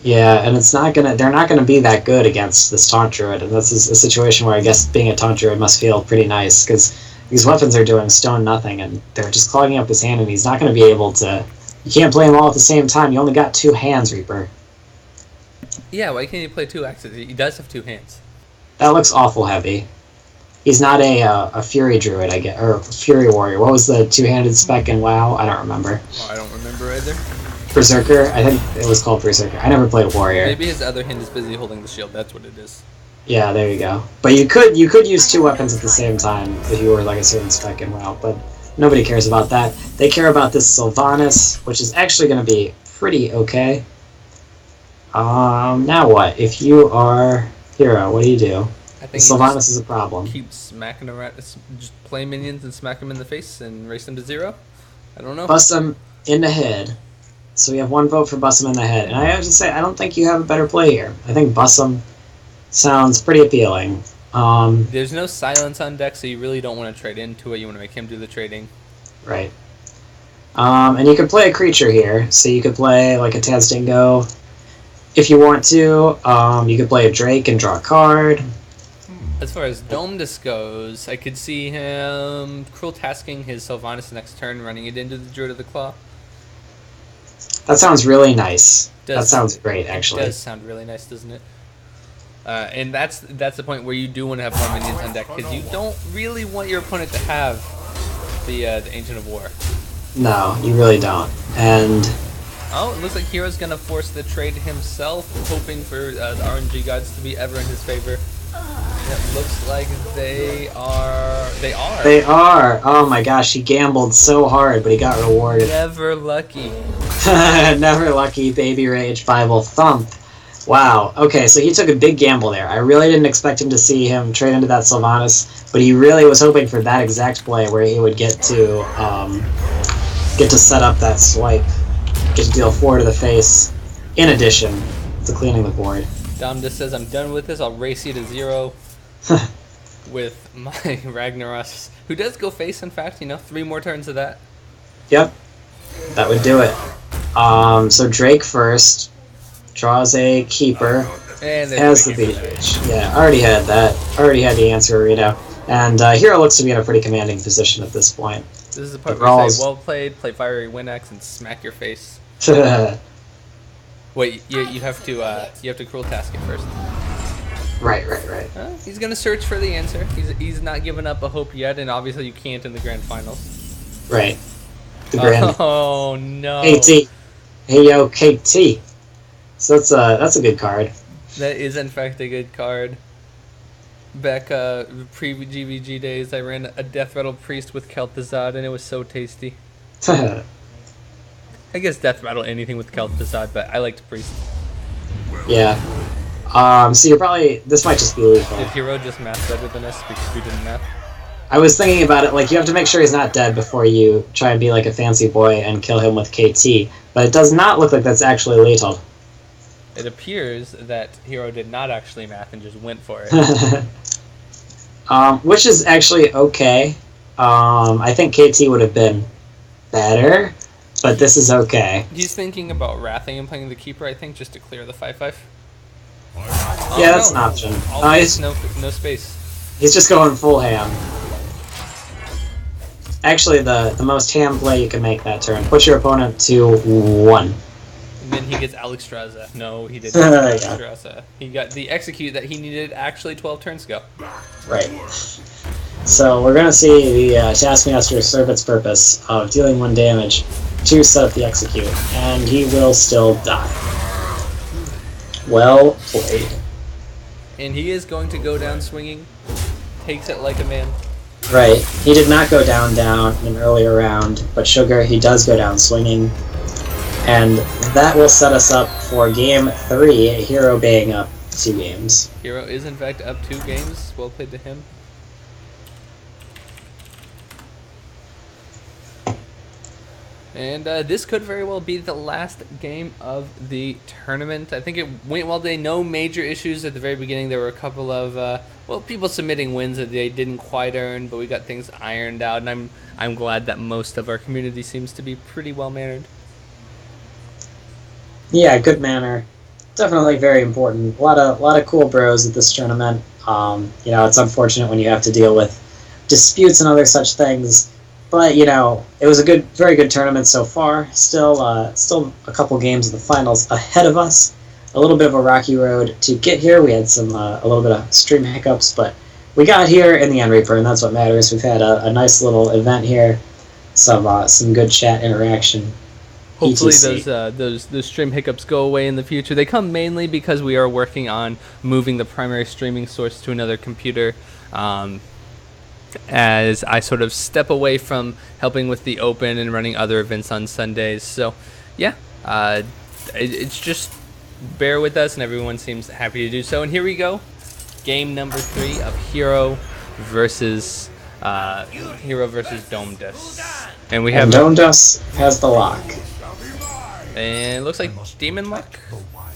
Yeah, and they're not gonna be that good against this Taunt Druid, and this is a situation where I guess being a Taunt Druid must feel pretty nice, because these weapons are doing stone nothing, and they're just clogging up his hand, and he's not gonna be able to... You can't play them all at the same time. You only got 2 hands, Reaper. Yeah, why can't he play 2 axes? He does have 2 hands. That looks awful heavy. He's not a Fury Druid, I guess, or Fury Warrior. What was the 2-handed spec in WoW? I don't remember. Oh, I don't remember either. Berserker? I think it was called Berserker. I never played Warrior. Maybe his other hand is busy holding the shield. That's what it is. Yeah, there you go. But you could use 2 weapons at the same time if you were like a certain spec in WoW, but nobody cares about that. They care about this Sylvanas, which is actually going to be pretty okay. Now what? If you are Hero, what do you do? I think Sylvanas is a problem. Keep smacking around, just play minions and smack them in the face and race them to 0. I don't know. Bust them in the head. So we have 1 vote for Bust them in the head. And I have to say, I don't think you have a better play here. I think Bust them sounds pretty appealing. There's no silence on deck, so you really don't want to trade into it. You want to make him do the trading. Right. And you could play a creature here. So you could play like a Tazdingo if you want to. You could play a Drake and draw a card. As far as Dominus goes, I could see him cruel tasking his Sylvanas next turn, running it into the Druid of the Claw. That sounds really nice. That sounds great, actually. It does sound really nice, doesn't it? And that's the point where you do want to have more minions on deck, because you don't really want your opponent to have the Ancient of War. No, you really don't. And oh, it looks like Hero's gonna force the trade himself, hoping for the RNG gods to be ever in his favor. It looks like they are. They are. They are. Oh my gosh, he gambled so hard, but he got rewarded. Never lucky. Never lucky, baby rage, Bible thump. Wow. Okay, so he took a big gamble there. I really didn't expect him to see him trade into that Sylvanas, but he really was hoping for that exact play where he would get to set up that swipe, get to deal 4 to the face, in addition to cleaning the board. Dom just says, I'm done with this, I'll race you to 0 with my Ragnaros, who does go face, in fact, 3 more turns of that. Yep, that would do it. So Drake first, draws a Keeper, and has the beach. Yeah, already had that, already had the answer, Rito. And Hero looks to be in a pretty commanding position at this point. This is the part where you say, well played, play Fiery Wind Axe, and smack your face. Wait, you have to cruel task it first. Right. He's gonna search for the answer. He's not giving up a hope yet, and obviously you can't in the grand finals. Right. The grand. Oh no. KT. Hey yo, KT. So that's a good card. That is in fact a good card. Back pre-GVG days, I ran a Death Rattle Priest with Kel'Thuzad, and it was so tasty. I guess Death Rattle anything with Kel'Thuzad, but I liked Priest. Yeah. So you're probably... This might just be lethal. Did Hero just math better than us because we didn't math? I was thinking about it, like, you have to make sure he's not dead before you try and be like a fancy boy and kill him with KT. But it does not look like that's actually lethal. It appears that Hero did not actually math and just went for it. Which is actually okay. I think KT would have been better, but this is okay. He's thinking about wrathing and playing the Keeper, I think, just to clear the 5/5. Yeah, that's an option. No space. He's just going full ham. Actually, the most ham play you can make that turn. Put your opponent to 1. And then he gets Alex Straza. No, he didn't get Alex Straza. He got the execute that he needed actually 12 turns ago. Right. So we're going to see the Taskmaster serve its purpose of dealing 1 damage to set up the execute. And he will still die. Well played. And he is going to go down swinging. Takes it like a man. Right. He did not go down in an earlier round, but Sugar, he does go down swinging. And that will set us up for game 3, Hero being up 2 games. Hero is in fact up 2 games. Well played to him. And this could very well be the last game of the tournament. I think it went well today. No major issues at the very beginning. There were a couple of people submitting wins that they didn't quite earn, but we got things ironed out, and I'm glad that most of our community seems to be pretty well mannered. Yeah, good manner. Definitely very important. A lot of cool bros at this tournament. It's unfortunate when you have to deal with disputes and other such things. But, it was a very good tournament so far. Still a couple games of the finals ahead of us. A little bit of a rocky road to get here. We had a little bit of stream hiccups, but we got here in the end, Reaper, and that's what matters. We've had a nice little event here. Some good chat interaction. Hopefully those stream hiccups go away in the future. They come mainly because we are working on moving the primary streaming source to another computer. As I sort of step away from helping with the Open and running other events on Sundays. So, yeah, it's just bear with us, and everyone seems happy to do so. And here we go, game number 3 of Hero versus Domedus. And we have Domedus has the lock. And it looks like Demon Lock.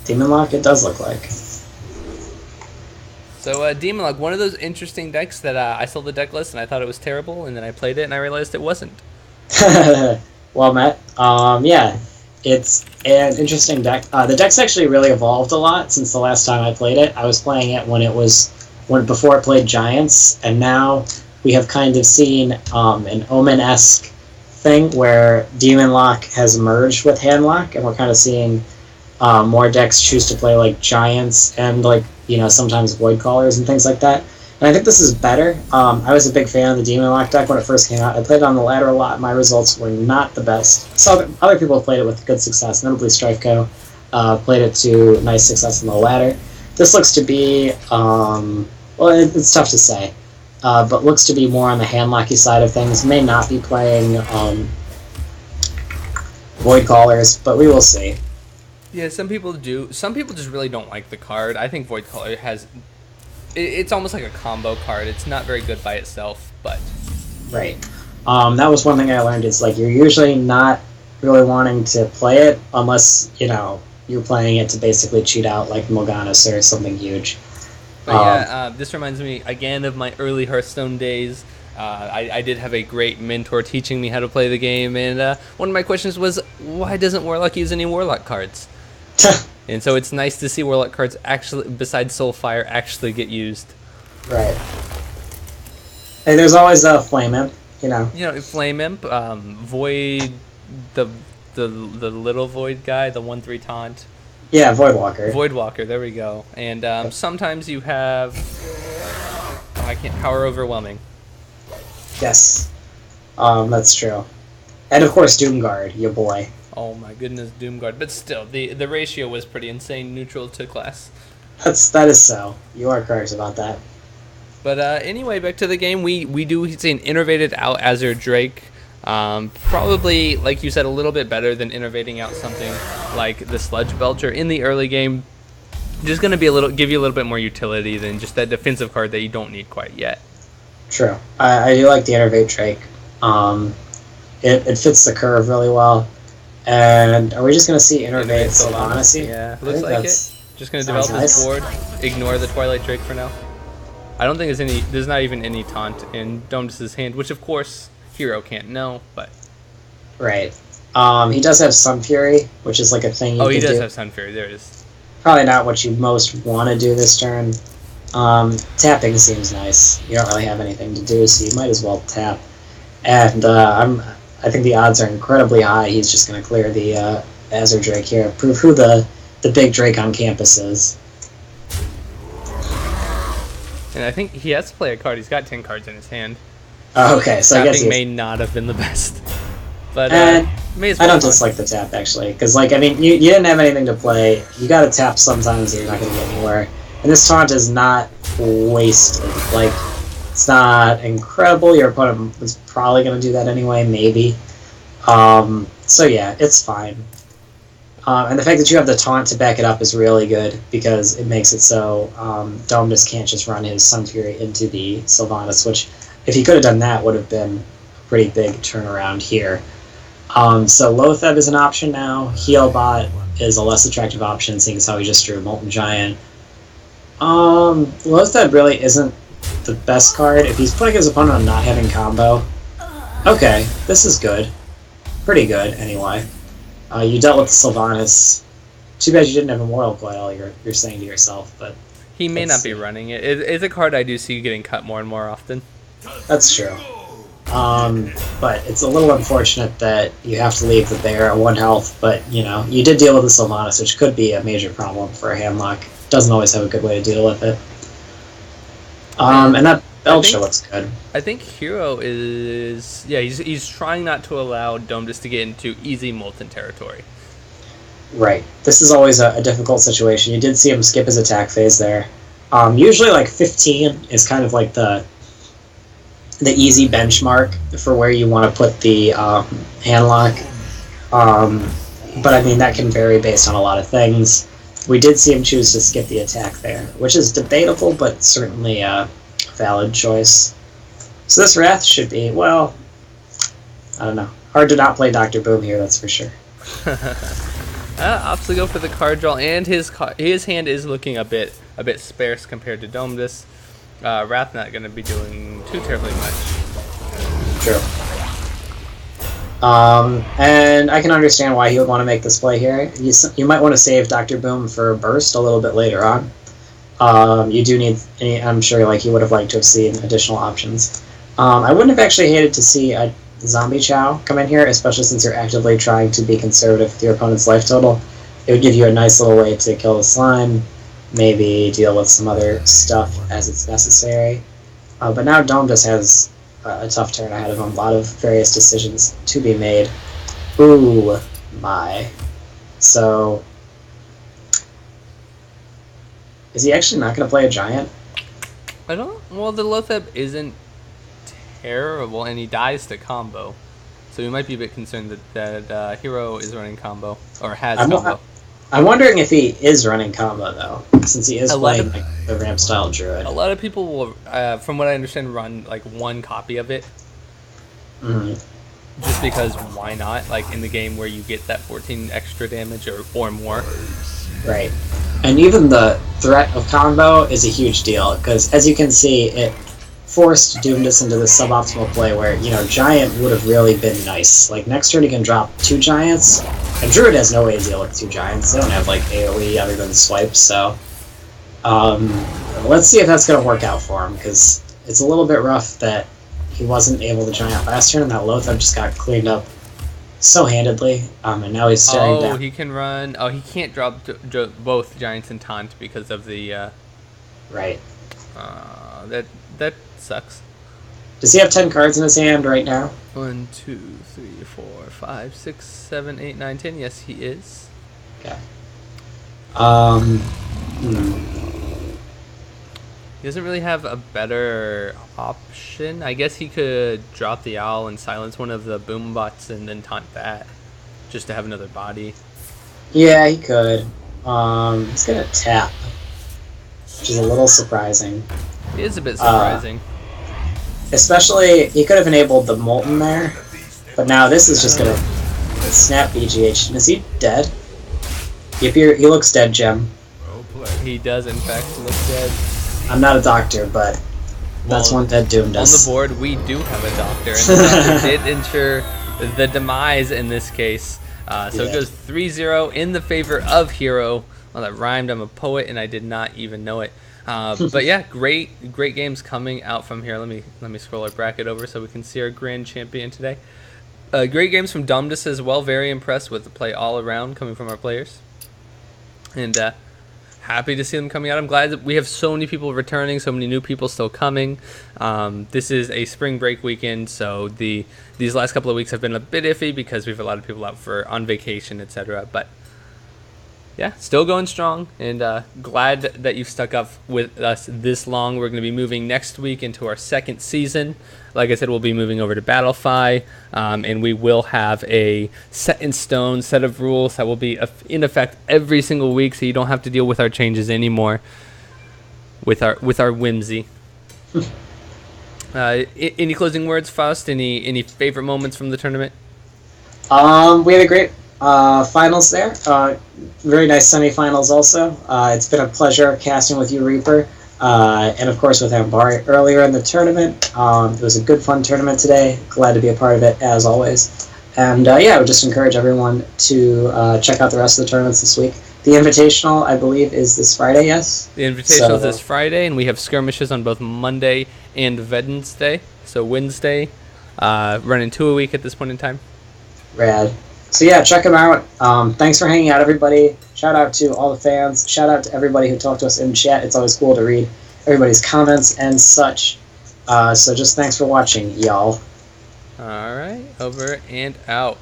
Demon Lock, it does look like. So Demon Lock, one of those interesting decks that I saw the deck list and I thought it was terrible, and then I played it and I realized it wasn't. Well met. Yeah, it's an interesting deck. The deck's actually really evolved a lot since the last time I played it. I was playing it before it played Giants, and now we have kind of seen an Omen-esque thing where Demon Lock has merged with Handlock, and we're kind of seeing more decks choose to play like Giants and sometimes Void Callers and things like that. And I think this is better. I was a big fan of the Demon Lock deck when it first came out. I played it on the ladder a lot. My results were not the best. So other people have played it with good success, notably Strifeco. Played it to nice success on the ladder. This looks to be, it's tough to say, but looks to be more on the Handlocky side of things. May not be playing Void Callers, but we will see. Yeah, some people do. Some people just really don't like the card. I think Void Caller it's almost like a combo card. It's not very good by itself, but... Right. That was one thing I learned, is you're usually not really wanting to play it unless, you're playing it to basically cheat out like Morganis or something huge. But this reminds me again of my early Hearthstone days. I did have a great mentor teaching me how to play the game, and one of my questions was, why doesn't Warlock use any Warlock cards? And so it's nice to see Warlock cards actually, besides Soulfire, actually get used. Right. Hey, there's always a Flame Imp, Flame Imp, Void, the little Void guy, the 1/3 taunt. Yeah, Voidwalker. Voidwalker, there we go. And sometimes you have... Power Overwhelming. Yes. That's true. And of course Doomguard, your boy. Oh my goodness, Doomguard. But still, the ratio was pretty insane, neutral to class. That is so. You are correct about that. But anyway, back to the game. We do see an innovated out Azure Drake. Probably, like you said, a little bit better than innovating out something like the Sludge Belcher in the early game. Just going to give you a little bit more utility than just that defensive card that you don't need quite yet. True. I do like the Innervate Drake. It fits the curve really well. And are we just going to see Innervate Sylvanas? Yeah, looks like it. Just going to develop his board, ignore the Twilight Drake for now. I don't think there's not even any taunt in Domus's hand, which of course Hero can't know, but... Right. He does have Sun Fury, which is like a thing you can do. Oh, he does have Sun Fury, there it is. Probably not what you most want to do this turn. Tapping seems nice. You don't really have anything to do, so you might as well tap. And I think the odds are incredibly high he's just going to clear the Azure Drake here. Prove who the big Drake on campus is. And I think he has to play a card. He's got 10 cards in his hand. Okay, so I guess tapping may not have been the best. But may as I well don't dislike the tap, actually. Because, like, I mean, you didn't have anything to play. You got to tap sometimes or you're not going to get anywhere. And this taunt is not wasted. Like, it's not incredible. Your opponent was probably going to do that anyway, maybe. So, yeah, it's fine. And the fact that you have the taunt to back it up is really good because it makes it so Domus can't just run his Sun Fury into the Sylvanas, which, if he could have done that, would have been a pretty big turnaround here. So Lotheb is an option now. Healbot is a less attractive option, seeing as how he just drew Molten Giant. Lotheb really isn't the best card. If he's putting his opponent on not having combo, okay, this is good. Pretty good, anyway. You dealt with Sylvanas. Too bad you didn't have Immortal Coil, you're saying to yourself, but... He may not be running it. It's a card I do see getting cut more and more often. That's true. But it's a little unfortunate that you have to leave the bear at 1 health, but, you know, you did deal with the Sylvanas, which could be a major problem for a handlock. Doesn't always have a good way to deal with it. And that Belcher looks good. I think Hero is... Yeah, he's trying not to allow Domus to get into easy Molten territory. Right. This is always a difficult situation. You did see him skip his attack phase there. Usually, like, 15 is kind of like the easy benchmark for where you want to put the handlock. But, I mean, that can vary based on a lot of things. We did see him choose to skip the attack there, which is debatable, but certainly a valid choice. So this Wrath should be, well, I don't know. Hard to not play Dr. Boom here, that's for sure. Opts to go for the card draw, and his hand is looking a bit sparse compared to Domus. Wrath not going to be doing too terribly much. True. And I can understand why he would want to make this play here. You might want to save Dr. Boom for Burst a little bit later on. You do need, I'm sure like you would have liked to have seen additional options. I wouldn't have actually hated to see a Zombie Chow come in here, especially since you're actively trying to be conservative with your opponent's life total. It would give you a nice little way to kill the slime, maybe deal with some other stuff as it's necessary. But now Dome just has a tough turn ahead of him. A lot of various decisions to be made. Ooh, my. So, is he actually not going to play a giant? Well, the Lotheb isn't terrible, and he dies to combo. So we might be a bit concerned that Hero is running combo, or has combo. I'm wondering if he is running combo, though, since he is playing the ramp-style druid. A lot of people will, from what I understand, run like one copy of it. Mm-hmm. Just because, why not? Like, in the game where you get that 14 extra damage or more. Right. And even the threat of combo is a huge deal, because as you can see, it forced Doomness into the suboptimal play where, you know, Giant would have really been nice. Like, next turn he can drop 2 Giants, and Druid has no way to deal with 2 Giants. They don't have, like, AoE other than swipes, so... let's see if that's going to work out for him, because it's a little bit rough that he wasn't able to Giant last turn, and that Lothar just got cleaned up so handedly, and now he's staring down. Oh, he can run... Oh, he can't drop both Giants and Taunt because of the... Right. That sucks. Does he have 10 cards in his hand right now? 1, 2, 3, 4, 5, 6, 7, 8, 9, 10. Yes, he is. Okay. He doesn't really have a better option. I guess he could drop the owl and silence one of the boom bots and then taunt that, just to have another body. Yeah, he could. He's gonna tap. which is a little surprising. It is a bit surprising. Especially, he could have enabled the Molten there, but now this is just gonna snap BGH. Is he dead? He looks dead, Jim. He does, in fact, look dead. I'm not a doctor, but that's one dead doomed us. On the board, we do have a doctor, and the doctor did ensure the demise in this case. So it goes 3-0 in the favor of Hero. Well, that rhymed. I'm a poet, and I did not even know it. But yeah, great games coming out from here. Let me scroll our bracket over so we can see our grand champion today. Great games from Dumdus as well. Very impressed with the play all around coming from our players. And happy to see them coming out. I'm glad that we have so many people returning, so many new people still coming. This is a spring break weekend, so these last couple of weeks have been a bit iffy because we have a lot of people out on vacation, etc. But yeah, still going strong, and glad that you've stuck up with us this long. We're going to be moving next week into our second season. Like I said, we'll be moving over to Battlefy, and we will have a set-in-stone set of rules that will be in effect every single week, so you don't have to deal with our changes anymore with our whimsy. Any closing words, Faust? Any favorite moments from the tournament? We had a great finals there. Very nice semifinals also. It's been a pleasure casting with you, Reaper, and of course with Ambari earlier in the tournament. It was a good, fun tournament today. Glad to be a part of it, as always. And yeah, I would just encourage everyone to check out the rest of the tournaments this week. The Invitational, I believe, is this Friday, yes? The Invitational is this Friday, and we have skirmishes on both Monday and Wednesday. So Wednesday, running 2 a week at this point in time. Rad. So yeah, check them out. Thanks for hanging out, everybody. Shout out to all the fans. Shout out to everybody who talked to us in chat. It's always cool to read everybody's comments and such. So just thanks for watching, y'all. All right, over and out.